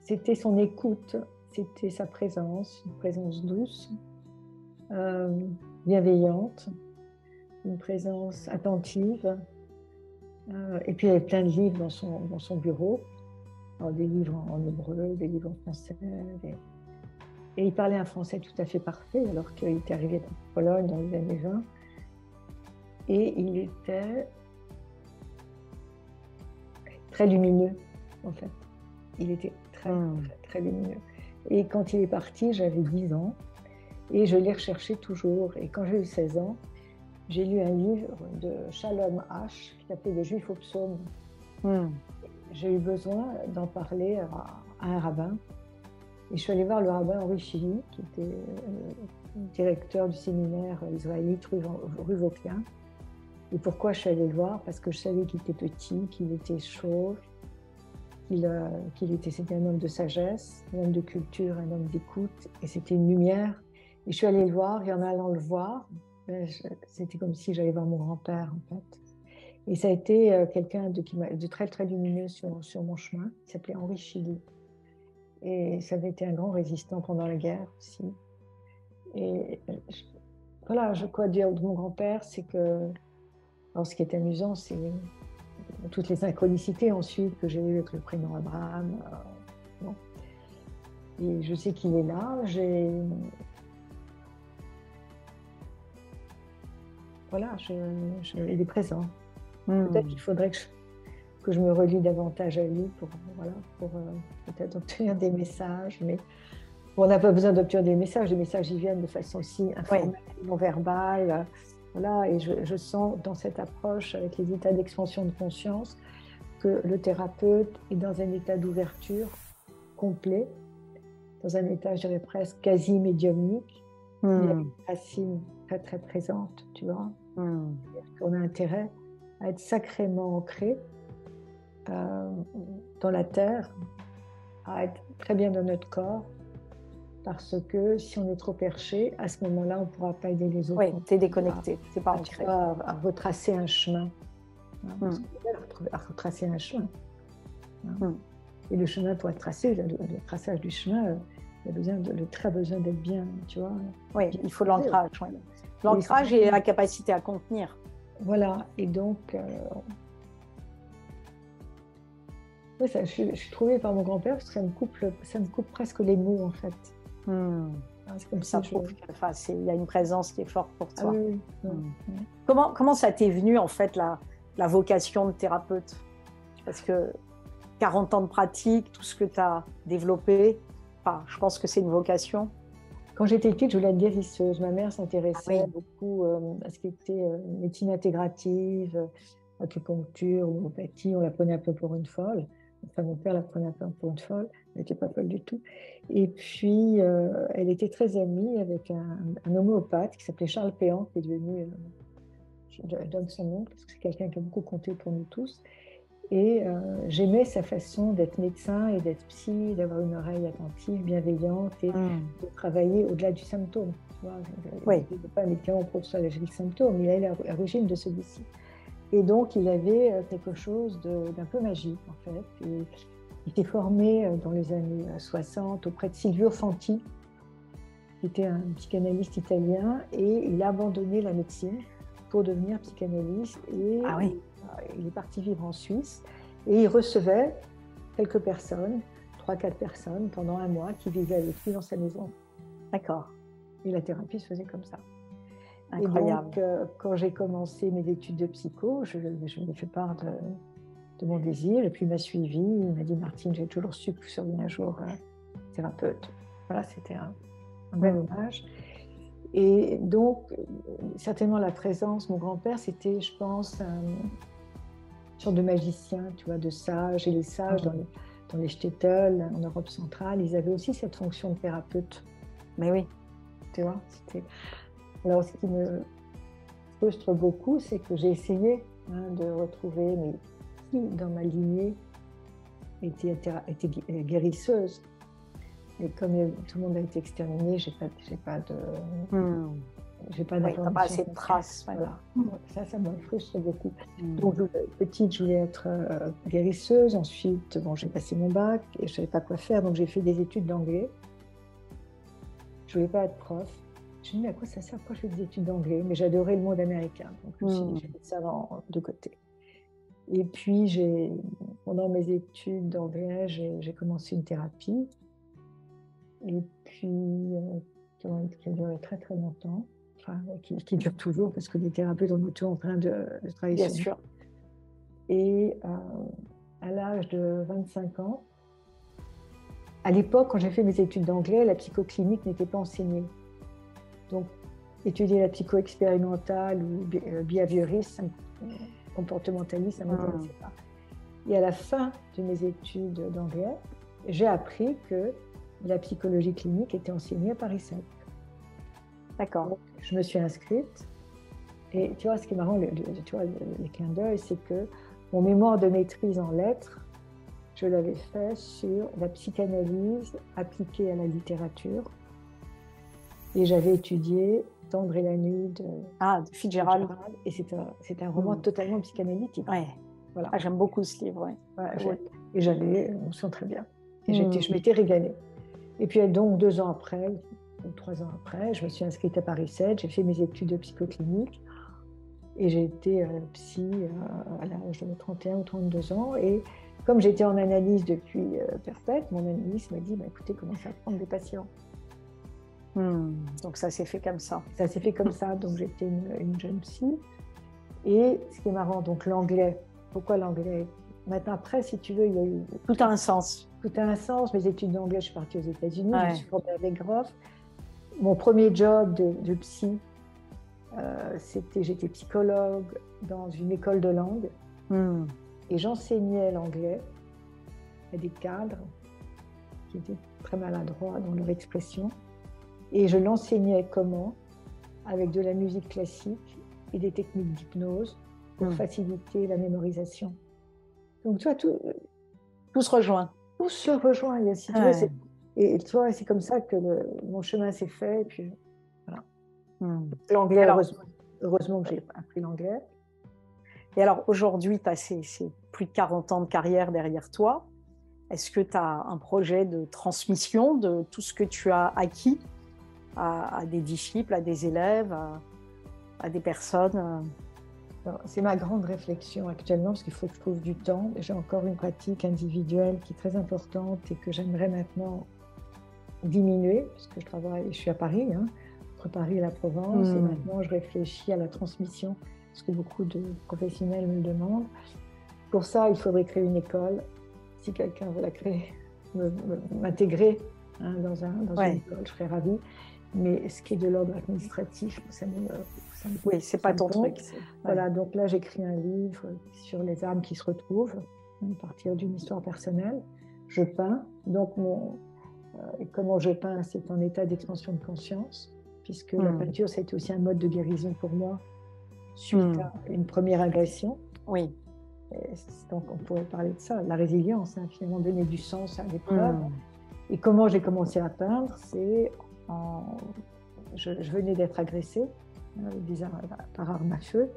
c'était son écoute, c'était sa présence, une présence douce, bienveillante, une présence attentive. Et puis il y avait plein de livres dans son bureau. Alors, des livres en hébreu, des livres en français. Et il parlait un français tout à fait parfait, alors qu'il était arrivé de Pologne dans les années 20. Et il était très lumineux, en fait. Il était très lumineux. Et quand il est parti, j'avais 10 ans. Et je l'ai recherché toujours. Et quand j'ai eu 16 ans, j'ai lu un livre de Shalom Asch qui s'appelait Les Juifs au psaume. J'ai eu besoin d'en parler à un rabbin. Et je suis allée voir le rabbin Henri Chili, qui était directeur du séminaire israélite rue Vauquelin. Et pourquoi je suis allée le voir? Parce que je savais qu'il était petit, qu'il était chauve, c'était un homme de sagesse, un homme de culture, un homme d'écoute. Et c'était une lumière. Et je suis allée le voir, et en allant le voir, c'était comme si j'allais voir mon grand-père, en fait. Et ça a été quelqu'un de très, très lumineux sur mon chemin, qui s'appelait Henri Chili. Et ça avait été un grand résistant pendant la guerre aussi. Et voilà, quoi dire de mon grand-père, c'est que... Alors, ce qui est amusant, c'est toutes les synchronicités ensuite que j'ai eues avec le prénom Abraham. Bon. Et je sais qu'il est là. Voilà, il est présent. Peut-être qu'il faudrait que je me relie davantage à lui pour peut-être obtenir des messages. Mais on n'a pas besoin d'obtenir des messages. Les messages, ils viennent de façon aussi informelle, non verbale. Voilà, et je sens dans cette approche avec les états d'expansion de conscience que le thérapeute est dans un état d'ouverture complet, dans un état, je dirais presque quasi médiumnique, mais avec une racine très très présente, tu vois. On a intérêt à être sacrément ancré dans la terre, à être très bien dans notre corps, parce que si on est trop perché, à ce moment-là, on ne pourra pas aider les autres. Oui, tu es déconnecté, c'est pas ancré. À retracer un chemin. À retracer un chemin. Et le chemin, pour être tracé, le traçage du chemin, il a très besoin d'être bien, tu vois. Oui, il faut l'ancrage. Oui. L'ancrage et la capacité à contenir. Voilà, et donc... Oui, je suis trouvée par mon grand-père parce que ça me coupe presque les mots, en fait. C'est comme ça prouve qu'il y a une présence qui est forte pour toi. Oui. Comment ça t'est venu, en fait, la vocation de thérapeute? Parce que 40 ans de pratique, tout ce que tu as développé, je pense que c'est une vocation. Quand j'étais petite, je voulais être guérisseuse. Ma mère s'intéressait beaucoup à ce qui était médecine intégrative, acupuncture, homéopathie. On la prenait un peu pour une folle. Enfin, mon père la prenait un peu pour une folle. Elle n'était pas folle du tout. Et puis, elle était très amie avec un homéopathe qui s'appelait Charles Péan, qui est devenu... je donne son nom parce que c'est quelqu'un qui a beaucoup compté pour nous tous. Et j'aimais sa façon d'être médecin et d'être psy, d'avoir une oreille attentive, bienveillante et de travailler au-delà du symptôme. Tu vois, il n'était pas un médicament pour soulager le symptôme, il a l'origine de celui-ci. Et donc, il avait quelque chose d'un peu magique, en fait. Et il s'est formé dans les années 60 auprès de Silvio Fanti, qui était un psychanalyste italien, et il a abandonné la médecine pour devenir psychanalyste. Et il est parti vivre en Suisse et il recevait quelques personnes, 3-4 personnes, pendant un mois qui vivaient avec lui dans sa maison. D'accord. Et la thérapie se faisait comme ça. Incroyable. Et donc, quand j'ai commencé mes études de psycho, je lui ai fait part de mon désir et puis il m'a suivi. Il m'a dit, Martine, j'ai toujours su que vous seriez un jour thérapeute. Voilà, c'était un bel hommage. Et donc, certainement la présence, mon grand-père, c'était, je pense, sorte de magicien, tu vois, de sage. Et les sages, dans les shtetl, en Europe centrale, ils avaient aussi cette fonction de thérapeute. Mais oui. Tu vois, alors, ce qui me frustre beaucoup, c'est que j'ai essayé de retrouver, mais qui dans ma lignée était guérisseuse. Et comme tout le monde a été exterminé, j'ai pas d'informations. T'as pas assez de traces. Voilà. Ça me frustre beaucoup. Donc, petite, je voulais être guérisseuse. Ensuite, j'ai passé mon bac et je savais pas quoi faire. Donc, j'ai fait des études d'anglais. Je voulais pas être prof. Je me suis dit, mais à quoi ça sert? Pourquoi je fais des études d'anglais? Mais j'adorais le monde américain. Donc, je me suis dit, j'ai mis ça de côté. Et puis, pendant mes études d'anglais, j'ai commencé une thérapie. Et puis, qui a duré très, très longtemps. Enfin, qui dure toujours, parce que les thérapeutes, on est toujours en train de travailler Bien sur sûr. Et à l'âge de 25 ans, à l'époque, quand j'ai fait mes études d'anglais, la psychoclinique n'était pas enseignée. Donc, étudier la psycho expérimentale ou behavioriste, comportementaliste, ça ne m'intéressait pas. Et à la fin de mes études d'anglais, j'ai appris que la psychologie clinique était enseignée à Paris 7. D'accord. Donc, je me suis inscrite. Et tu vois, ce qui est marrant, tu vois, les clins d'œil, c'est que mon mémoire de maîtrise en lettres, je l'avais fait sur la psychanalyse appliquée à la littérature. Et j'avais étudié Tendre et la nuit de Fitzgerald. Et c'est un roman totalement psychanalytique. Ouais. Voilà. J'aime beaucoup ce livre. Ouais. Et j'avais, on se sent très bien. Et je m'étais régalée. Et puis donc 2 ans après, ou 3 ans après, je me suis inscrite à Paris 7, j'ai fait mes études de psychoclinique et j'ai été psy à l'âge de 31 ou 32 ans. Et comme j'étais en analyse depuis perpète, mon analyste m'a dit écoutez, commencez à prendre des patients. Donc ça s'est fait comme ça. Ça s'est fait comme ça, donc j'étais une jeune psy. Et ce qui est marrant, donc l'anglais, pourquoi l'anglais? Maintenant, après, si tu veux, il y a eu... Tout a un sens. Tout a un sens. Mes études d'anglais, je suis partie aux États-Unis, je me suis formée avec Groff. Mon premier job de psy, j'étais psychologue dans une école de langue et j'enseignais l'anglais à des cadres qui étaient très maladroits dans leur expression. Et je l'enseignais comment? Avec de la musique classique et des techniques d'hypnose pour faciliter la mémorisation. Donc, tu vois, tout se rejoint. Tout se rejoint. Si tu veux, et tu vois, c'est comme ça que mon chemin s'est fait. Et puis, voilà. L'anglais, heureusement que j'ai appris l'anglais. Et alors, aujourd'hui, tu as ces plus de 40 ans de carrière derrière toi. Est-ce que tu as un projet de transmission de tout ce que tu as acquis à des disciples, à des élèves, à des personnes? C'est ma grande réflexion actuellement, parce qu'il faut que je trouve du temps. J'ai encore une pratique individuelle qui est très importante et que j'aimerais maintenant diminuer, parce que je suis à Paris, entre Paris et la Provence, et maintenant je réfléchis à la transmission, parce que beaucoup de professionnels me le demandent. Pour ça, il faudrait créer une école. Si quelqu'un veut la créer, m'intégrer dans une école, je serais ravie. Mais ce qui est de l'ordre administratif, oui, c'est pas ton truc. Voilà, donc là, j'écris un livre sur les âmes qui se retrouvent, à partir d'une histoire personnelle. Je peins. Donc, comment je peins, c'est un état d'expansion de conscience, puisque la peinture, ça a été aussi un mode de guérison pour moi, suite à une première agression. Oui. Donc, on pourrait parler de ça, la résilience, finalement, donner du sens à l'épreuve. Et comment j'ai commencé à peindre, c'est je venais d'être agressée par arme à feu.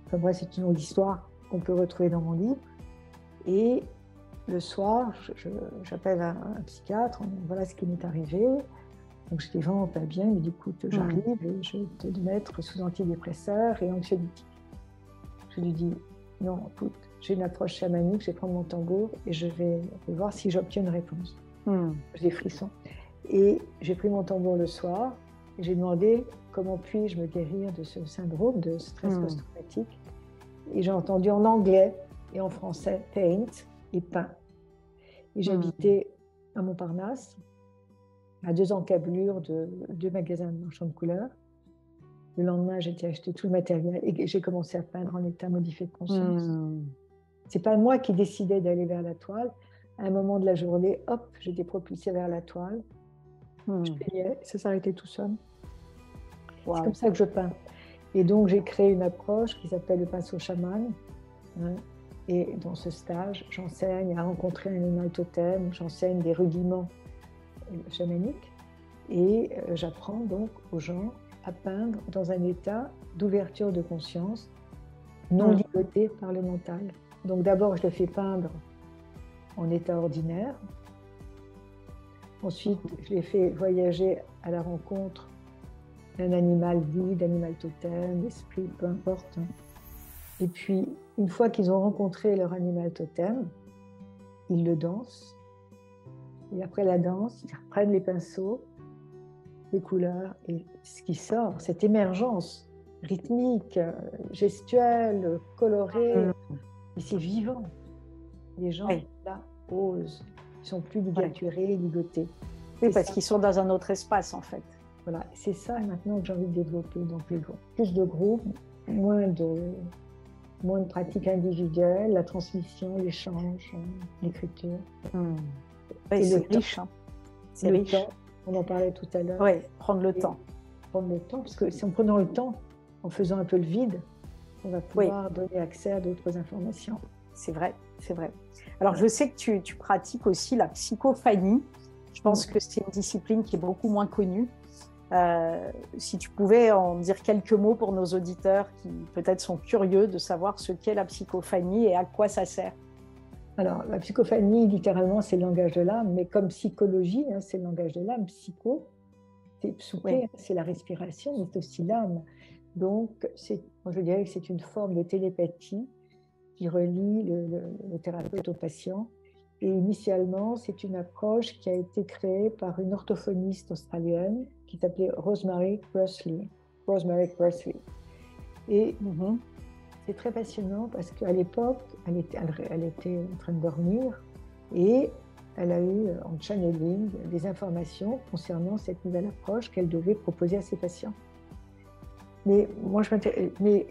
Enfin, bref, c'est une autre histoire qu'on peut retrouver dans mon livre. Et le soir, j'appelle un psychiatre, voilà ce qui m'est arrivé. Donc j'étais vraiment pas bien, il me dit écoute, j'arrive et je vais te mettre sous antidépresseur et anxiolytique. Je lui dis non, écoute, j'ai une approche chamanique, je vais prendre mon tambour et je vais voir si j'obtiens une réponse. J'ai des frissons. Et j'ai pris mon tambour le soir et j'ai demandé comment puis-je me guérir de ce syndrome de stress post-traumatique. Et j'ai entendu en anglais et en français paint et peint. Et j'habitais à Montparnasse, à 2 encablures de 2 magasins de marchands de couleurs. Le lendemain, j'ai acheté tout le matériel et j'ai commencé à peindre en état modifié de conscience. C'est pas moi qui décidais d'aller vers la toile. À un moment de la journée, hop, j'étais propulsée vers la toile. Je peignais, ça s'arrêtait tout seul. Wow. C'est comme ça que je peins. Et donc, j'ai créé une approche qui s'appelle le pinceau chaman. Hein. Et dans ce stage, j'enseigne à rencontrer un animal totem, j'enseigne des rudiments chamaniques. Et j'apprends donc aux gens à peindre dans un état d'ouverture de conscience, non ligoté par le mental. Donc d'abord, je les fais peindre en état ordinaire. Ensuite, je les fais voyager à la rencontre d'un animal guide, d'animal totem, d'esprit, peu importe. Et puis, une fois qu'ils ont rencontré leur animal totem, ils le dansent. Et après la danse, ils reprennent les pinceaux, les couleurs, et ce qui sort, cette émergence rythmique, gestuelle, colorée, et c'est vivant. Les gens, là, osent. Ils sont plus ligaturés, ligotés. Oui, parce qu'ils sont dans un autre espace, en fait. Voilà, c'est ça maintenant que j'ai envie de développer. Donc, plus de groupes, moins de pratiques individuelles, la transmission, l'échange, l'écriture. Oui, c'est riche. Hein. C'est riche. Temps, on en parlait tout à l'heure. Oui, prendre le temps. Prendre le temps, parce que c'est en prenant le temps, en faisant un peu le vide, on va pouvoir donner accès à d'autres informations. C'est vrai, c'est vrai. Alors, je sais que tu pratiques aussi la psychophanie. Je pense que c'est une discipline qui est beaucoup moins connue. Si tu pouvais en dire quelques mots pour nos auditeurs qui peut-être sont curieux de savoir ce qu'est la psychophanie et à quoi ça sert. Alors, la psychophanie, littéralement, c'est le langage de l'âme, mais comme psychologie, hein, c'est le langage de l'âme. Psycho, c'est psyché, c'est la respiration, mais c'est aussi l'âme. Donc, moi, je dirais que c'est une forme de télépathie qui relie le thérapeute au patient. Et initialement, c'est une approche qui a été créée par une orthophoniste australienne qui s'appelait Rosemary Grassley. Et c'est très passionnant parce qu'à l'époque, elle était en train de dormir et elle a eu en channeling des informations concernant cette nouvelle approche qu'elle devait proposer à ses patients. Mais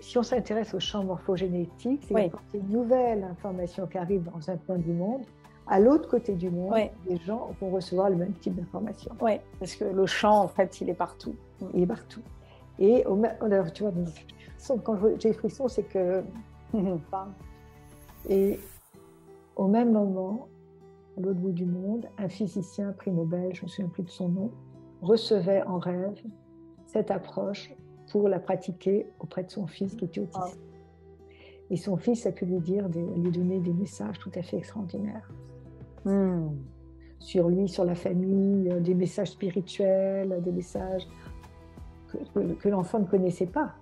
si on s'intéresse au champ morphogénétique, c'est une nouvelle information qui arrive dans un point du monde. À l'autre côté du monde, les gens vont recevoir le même type d'information. Oui, parce que le champ, en fait, il est partout. Il est partout. Et tu vois, quand j'ai des frissons, c'est que... Et au même moment, à l'autre bout du monde, un physicien prix Nobel, je ne me souviens plus de son nom, recevait en rêve cette approche pour la pratiquer auprès de son fils qui était autiste. Et son fils a pu lui donner des messages tout à fait extraordinaires. Sur lui, sur la famille, des messages spirituels, des messages que l'enfant ne connaissait pas,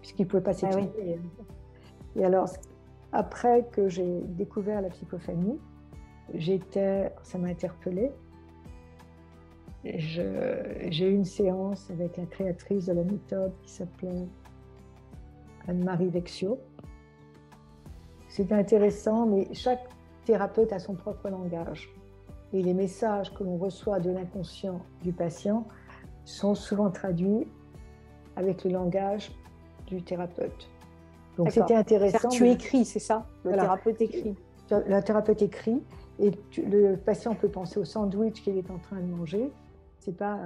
puisqu'il ne pouvait pas s'exprimer. Et alors, après que j'ai découvert la psychophanie, ça m'a interpellée. J'ai eu une séance avec la créatrice de la méthode qui s'appelait Anne-Marie Vexio. C'était intéressant, mais chaque thérapeute a son propre langage. Et les messages que l'on reçoit de l'inconscient du patient sont souvent traduits avec le langage du thérapeute. Donc c'était intéressant. Tu écris, c'est ça? Le thérapeute écrit. Le thérapeute écrit et le patient peut penser au sandwich qu'il est en train de manger. C'est pas,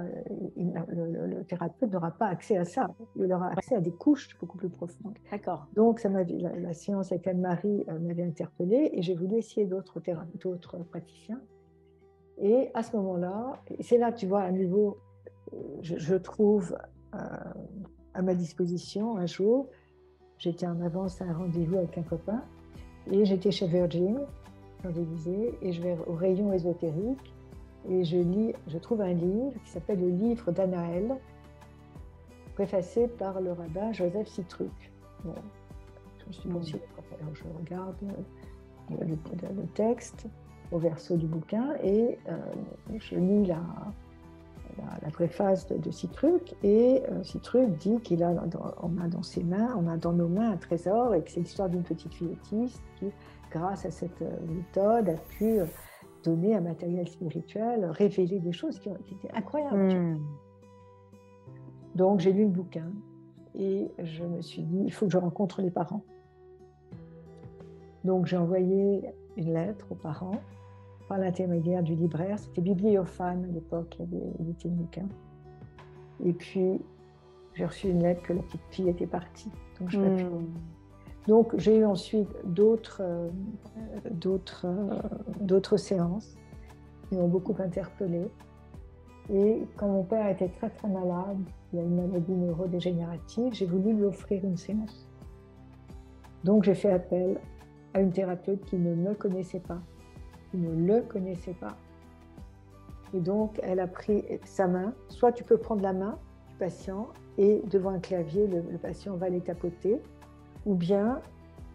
le thérapeute n'aura pas accès à ça. Il aura accès à des couches beaucoup plus profondes. D'accord. Donc la séance avec Anne-Marie m'avait interpellée et j'ai voulu essayer d'autres praticiens. Et à ce moment-là, c'est là, tu vois, à nouveau, je trouve à ma disposition un jour, j'étais en avance à un rendez-vous avec un copain et j'étais chez Virgin, Champs-Élysées, et je vais au rayon ésotérique et je trouve un livre qui s'appelle le livre d'Anaël, préfacé par le rabbin Joseph Citruc. Bon, je me suis pensée, alors je regarde le texte au verso du bouquin et je lis la préface de Citruc et Citruc dit on a dans nos mains un trésor et que c'est l'histoire d'une petite fille autiste qui, grâce à cette méthode, a pu donner un matériel spirituel, révéler des choses qui étaient incroyables. Donc j'ai lu le bouquin et je me suis dit, il faut que je rencontre les parents. Donc j'ai envoyé une lettre aux parents par l'intermédiaire du libraire. C'était Bibliophane à l'époque, il avait édité le bouquin. Et puis j'ai reçu une lettre que la petite fille était partie. Donc je l'ai pu. Donc j'ai eu ensuite d'autres séances qui m'ont beaucoup interpellée. Et quand mon père était très très malade, il a une maladie neurodégénérative, j'ai voulu lui offrir une séance. Donc j'ai fait appel à une thérapeute qui ne me connaissait pas, qui ne le connaissait pas. Et donc elle a pris sa main, soit tu peux prendre la main du patient et devant un clavier, le patient va les tapoter, ou bien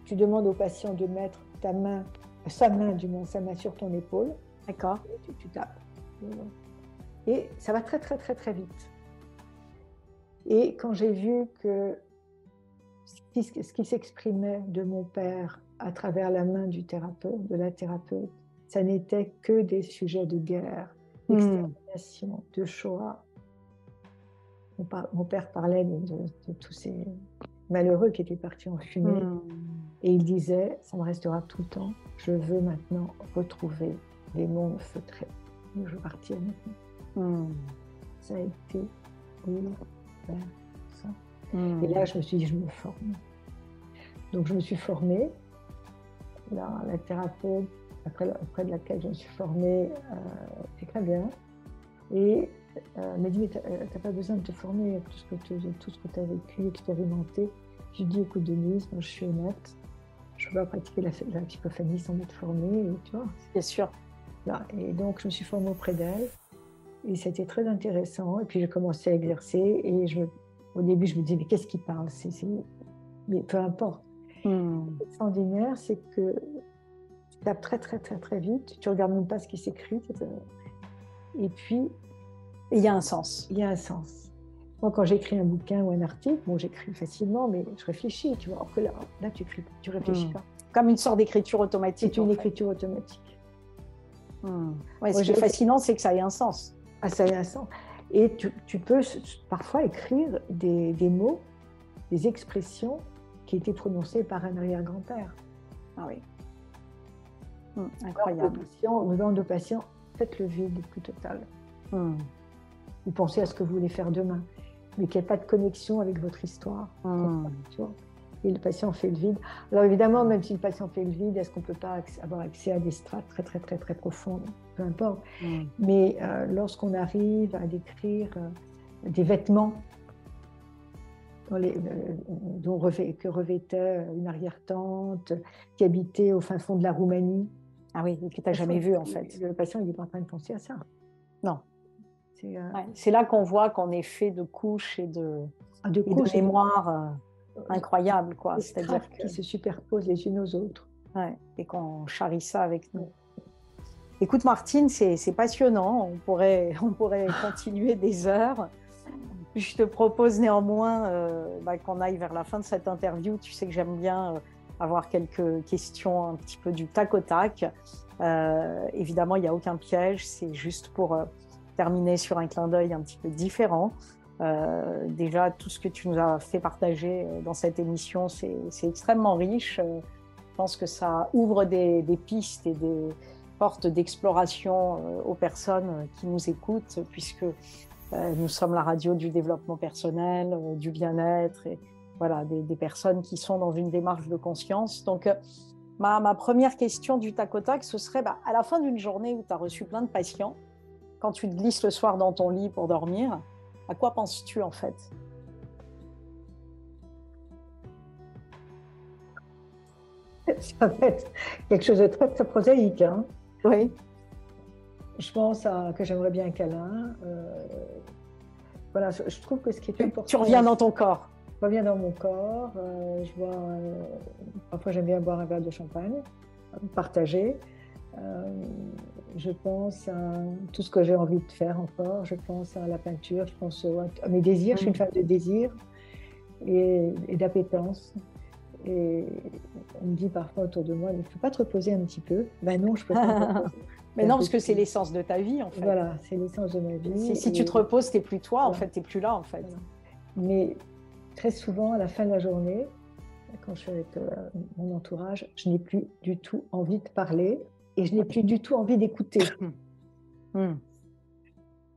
tu demandes au patient de mettre sa main sur ton épaule. D'accord. Et tu tapes. Et ça va très très très très vite. Et quand j'ai vu que ce qui s'exprimait de mon père à travers la main du thérapeute, de la thérapeute, ça n'était que des sujets de guerre, d'extermination, de Shoah. Mon père parlait de tous ces malheureux qui étaient partis en fumée. Et il disait, ça me restera tout le temps, je veux maintenant retrouver les mondes feutrés. Je veux partir maintenant. Ça a été ça. Et là, je me suis dit, je me forme. Donc, je me suis formée. La thérapeute, après de laquelle je me suis formée, c'est très bien. Et elle m'a dit, mais tu n'as pas besoin de te former avec tout ce que tu as vécu, expérimenté. Je lui ai dit, écoute, Denise, moi, je suis honnête. Je ne peux pas pratiquer la psychophanie sans m'être formée, tu vois. Bien sûr. Là, et donc, je me suis formée auprès d'elle. Et c'était très intéressant. Et puis, j'ai commencé à exercer. Et au début, je me disais, mais qu'est-ce qu'il parle? Mais peu importe. L'extraordinaire, c'est que tu tapes très, très, très, très vite. Tu ne regardes même pas ce qui s'écrit. Et puis, il y a un sens. Il y a un sens. Moi, quand j'écris un bouquin ou un article, bon, j'écris facilement, mais je réfléchis. Tu vois, alors que là, tu réfléchis pas. Comme une sorte d'écriture automatique. C'est une écriture automatique. Ouais, ce qui est fascinant, c'est que ça ait un sens. Ah, ça a un sens. Et tu peux parfois écrire des mots, des expressions qui étaient prononcées par un arrière-grand-père. Ah oui. Incroyable. Au genre de patient, faites le vide le plus total. Vous pensez à ce que vous voulez faire demain, mais qu'il n'y a pas de connexion avec votre histoire. Tu vois. Et le patient fait le vide. Alors évidemment, même si le patient fait le vide, est-ce qu'on ne peut pas avoir accès à des strates très, très, très, très profondes? Peu importe. Mais lorsqu'on arrive à décrire des vêtements que revêtait une arrière-tante qui habitait au fin fond de la Roumanie. Ah oui, que tu n'as jamais vu en fait. Le patient, il n'est pas en train de penser à ça. Non. C'est là qu'on voit qu'on est fait de couches et de mémoires incroyables, quoi. C'est-à-dire qui se superposent les unes aux autres. Ouais, et qu'on charrie ça avec nous. Écoute Martine, c'est passionnant. On pourrait continuer des heures. Je te propose néanmoins qu'on aille vers la fin de cette interview. Tu sais que j'aime bien avoir quelques questions un petit peu du tac au tac. Évidemment, il n'y a aucun piège. C'est juste pour terminer sur un clin d'œil un petit peu différent. Déjà, tout ce que tu nous as fait partager dans cette émission, c'est extrêmement riche. Je pense que ça ouvre des pistes et des portes d'exploration aux personnes qui nous écoutent, puisque nous sommes la radio du développement personnel, du bien-être, et voilà, des personnes qui sont dans une démarche de conscience. Donc, ma première question du tac au tac, ce serait à la fin d'une journée où tu as reçu plein de patients, quand tu te glisses le soir dans ton lit pour dormir, à quoi penses-tu en fait? Ça va être quelque chose de très, très prosaïque. Hein. Oui. Je pense que j'aimerais bien un câlin. Voilà, je trouve que ce qui est important... Tu reviens dans ton corps. Je reviens dans mon corps. Parfois, j'aime bien boire un verre de champagne, partager. Je pense à tout ce que j'ai envie de faire encore. Je pense à la peinture, je pense à mes désirs. Je suis une femme de désir et d'appétence. Et on me dit parfois autour de moi, il ne faut pas te reposer un petit peu. Ben non, je ne peux pas me reposer. Mais non, parce que c'est l'essence de ta vie, en fait. Voilà, c'est l'essence de ma vie. Si tu te reposes, tu n'es plus toi, en fait, tu n'es plus là, en fait. Voilà. Mais très souvent, à la fin de la journée, quand je suis avec mon entourage, je n'ai plus du tout envie de parler et je n'ai plus du tout envie d'écouter.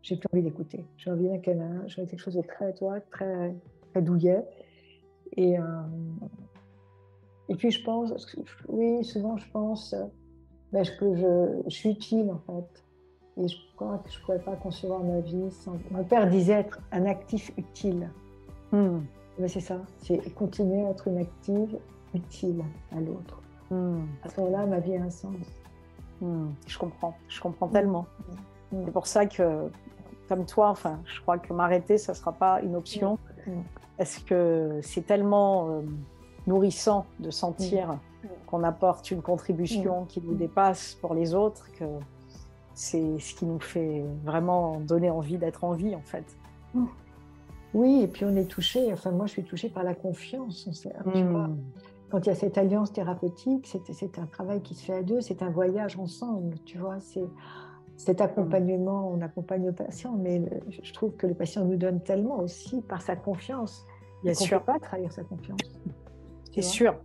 J'ai plus envie d'écouter. J'ai envie d'un câlin, j'ai envie de quelque chose de très, très, très douillet. Et puis je pense, oui, souvent je pense que je suis utile en fait. Et je crois que je ne pourrais pas concevoir ma vie sans... Mon père disait être un actif utile. Mais c'est ça, c'est continuer à être une active utile à l'autre. À ce moment-là, ma vie a un sens. Je comprends tellement. C'est pour ça que, comme toi, enfin, je crois que m'arrêter, ça ne sera pas une option. Parce que c'est tellement nourrissant de sentir qu'on apporte une contribution qui nous dépasse pour les autres, que c'est ce qui nous fait vraiment donner envie d'être en vie, en fait. Oui, et puis on est touché, enfin moi je suis touchée par la confiance. Tu vois, quand il y a cette alliance thérapeutique, c'est un travail qui se fait à deux, c'est un voyage ensemble, tu vois, c'est cet accompagnement, on accompagne le patient, mais je trouve que le patient nous donne tellement aussi par sa confiance. Bien sûr. On ne peut pas trahir sa confiance. C'est sûr.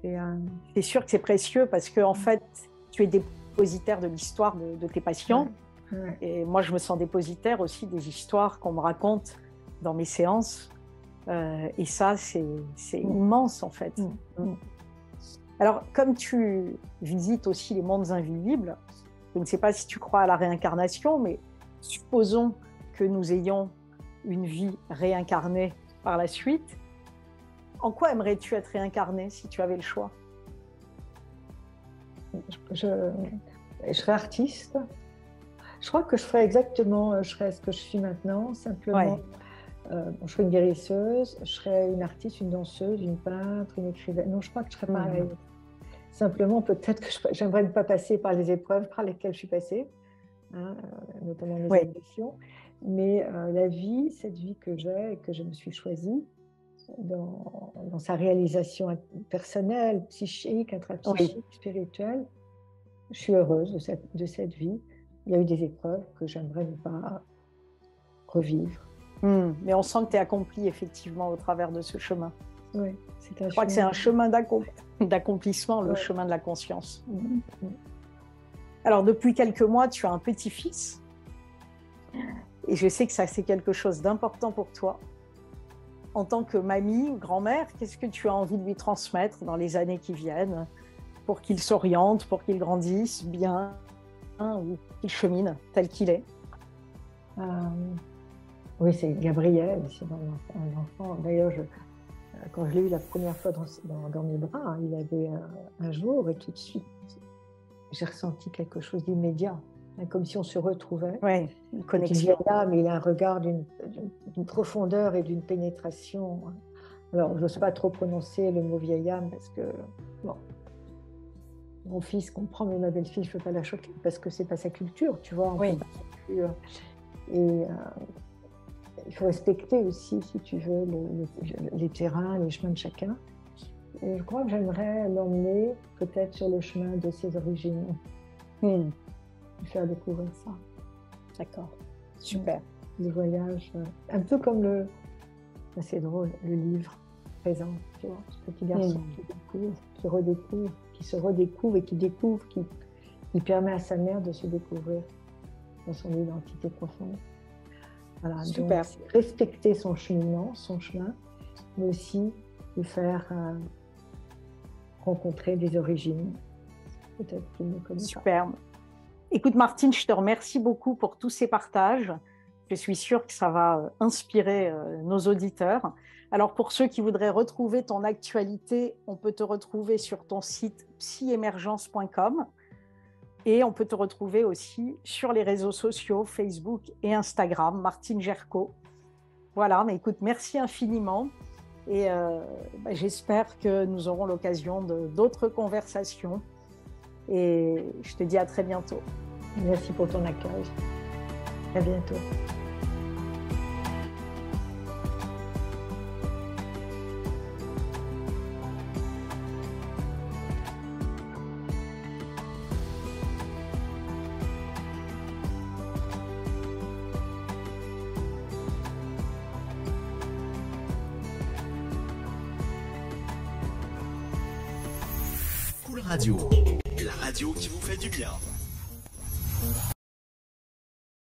C'est sûr que c'est précieux parce que en fait, tu es dépositaire de l'histoire de tes patients. Et moi, je me sens dépositaire aussi des histoires qu'on me raconte dans mes séances. Et ça, c'est immense en fait. Alors, comme tu visites aussi les mondes invisibles, je ne sais pas si tu crois à la réincarnation, mais supposons que nous ayons une vie réincarnée par la suite. En quoi aimerais-tu être réincarné si tu avais le choix? Je serais artiste. Je crois que je ferais exactement, je serais ce que je suis maintenant, simplement. Je serais une guérisseuse, je serais une artiste, une danseuse, une peintre, une écrivaine. Non, je crois que je serais pareil. Simplement, peut-être que j'aimerais ne pas passer par les épreuves par lesquelles je suis passée, notamment mes émotions. Mais la vie, cette vie que j'ai et que je me suis choisie, dans sa réalisation personnelle, psychique, intrapsychique, spirituelle, je suis heureuse de cette vie. Il y a eu des épreuves que j'aimerais ne pas revivre. Mais on sent que tu es accomplie effectivement au travers de ce chemin. Oui, je crois que c'est un chemin d'accomplissement, le chemin de la conscience. Alors, depuis quelques mois, tu as un petit-fils. Et je sais que ça, c'est quelque chose d'important pour toi. En tant que mamie ou grand-mère, qu'est-ce que tu as envie de lui transmettre dans les années qui viennent pour qu'il s'oriente, pour qu'il grandisse bien, ou qu'il chemine tel qu'il est? Oui, c'est Gabriel, c'est un enfant. D'ailleurs, quand je l'ai eu la première fois dans mes bras, il avait un jour et tout de suite, j'ai ressenti quelque chose d'immédiat, comme si on se retrouvait. Oui, une connexion. Il est là, mais il a un regard d'une profondeur et d'une pénétration. Alors, je n'ose pas trop prononcer le mot vieille âme parce que, bon, mon fils comprend, mais ma belle-fille, je ne peux pas la choquer parce que ce n'est pas sa culture, tu vois. Et il faut respecter aussi, si tu veux, les terrains, les chemins de chacun. Et je crois que j'aimerais l'emmener peut-être sur le chemin de ses origines. Lui faire découvrir ça. D'accord, super. Le voyage, un peu comme c'est drôle, le livre présent, tu vois, ce petit garçon qui découvre, qui redécouvre, qui se redécouvre et qui découvre, qui permet à sa mère de se découvrir dans son identité profonde. Voilà, super. Donc, respecter son cheminement, son chemin, mais aussi lui faire rencontrer des origines, peut-être qu'il ne connaît pas. Superbe. Écoute Martine, je te remercie beaucoup pour tous ces partages. Je suis sûre que ça va inspirer nos auditeurs. Alors pour ceux qui voudraient retrouver ton actualité, on peut te retrouver sur ton site psyemergence.com et on peut te retrouver aussi sur les réseaux sociaux Facebook et Instagram, Martine Gerco. Voilà, mais écoute, merci infiniment et j'espère que nous aurons l'occasion d'autres conversations. Et je te dis à très bientôt. Merci pour ton accueil. À bientôt. Radio. La radio qui vous fait du bien.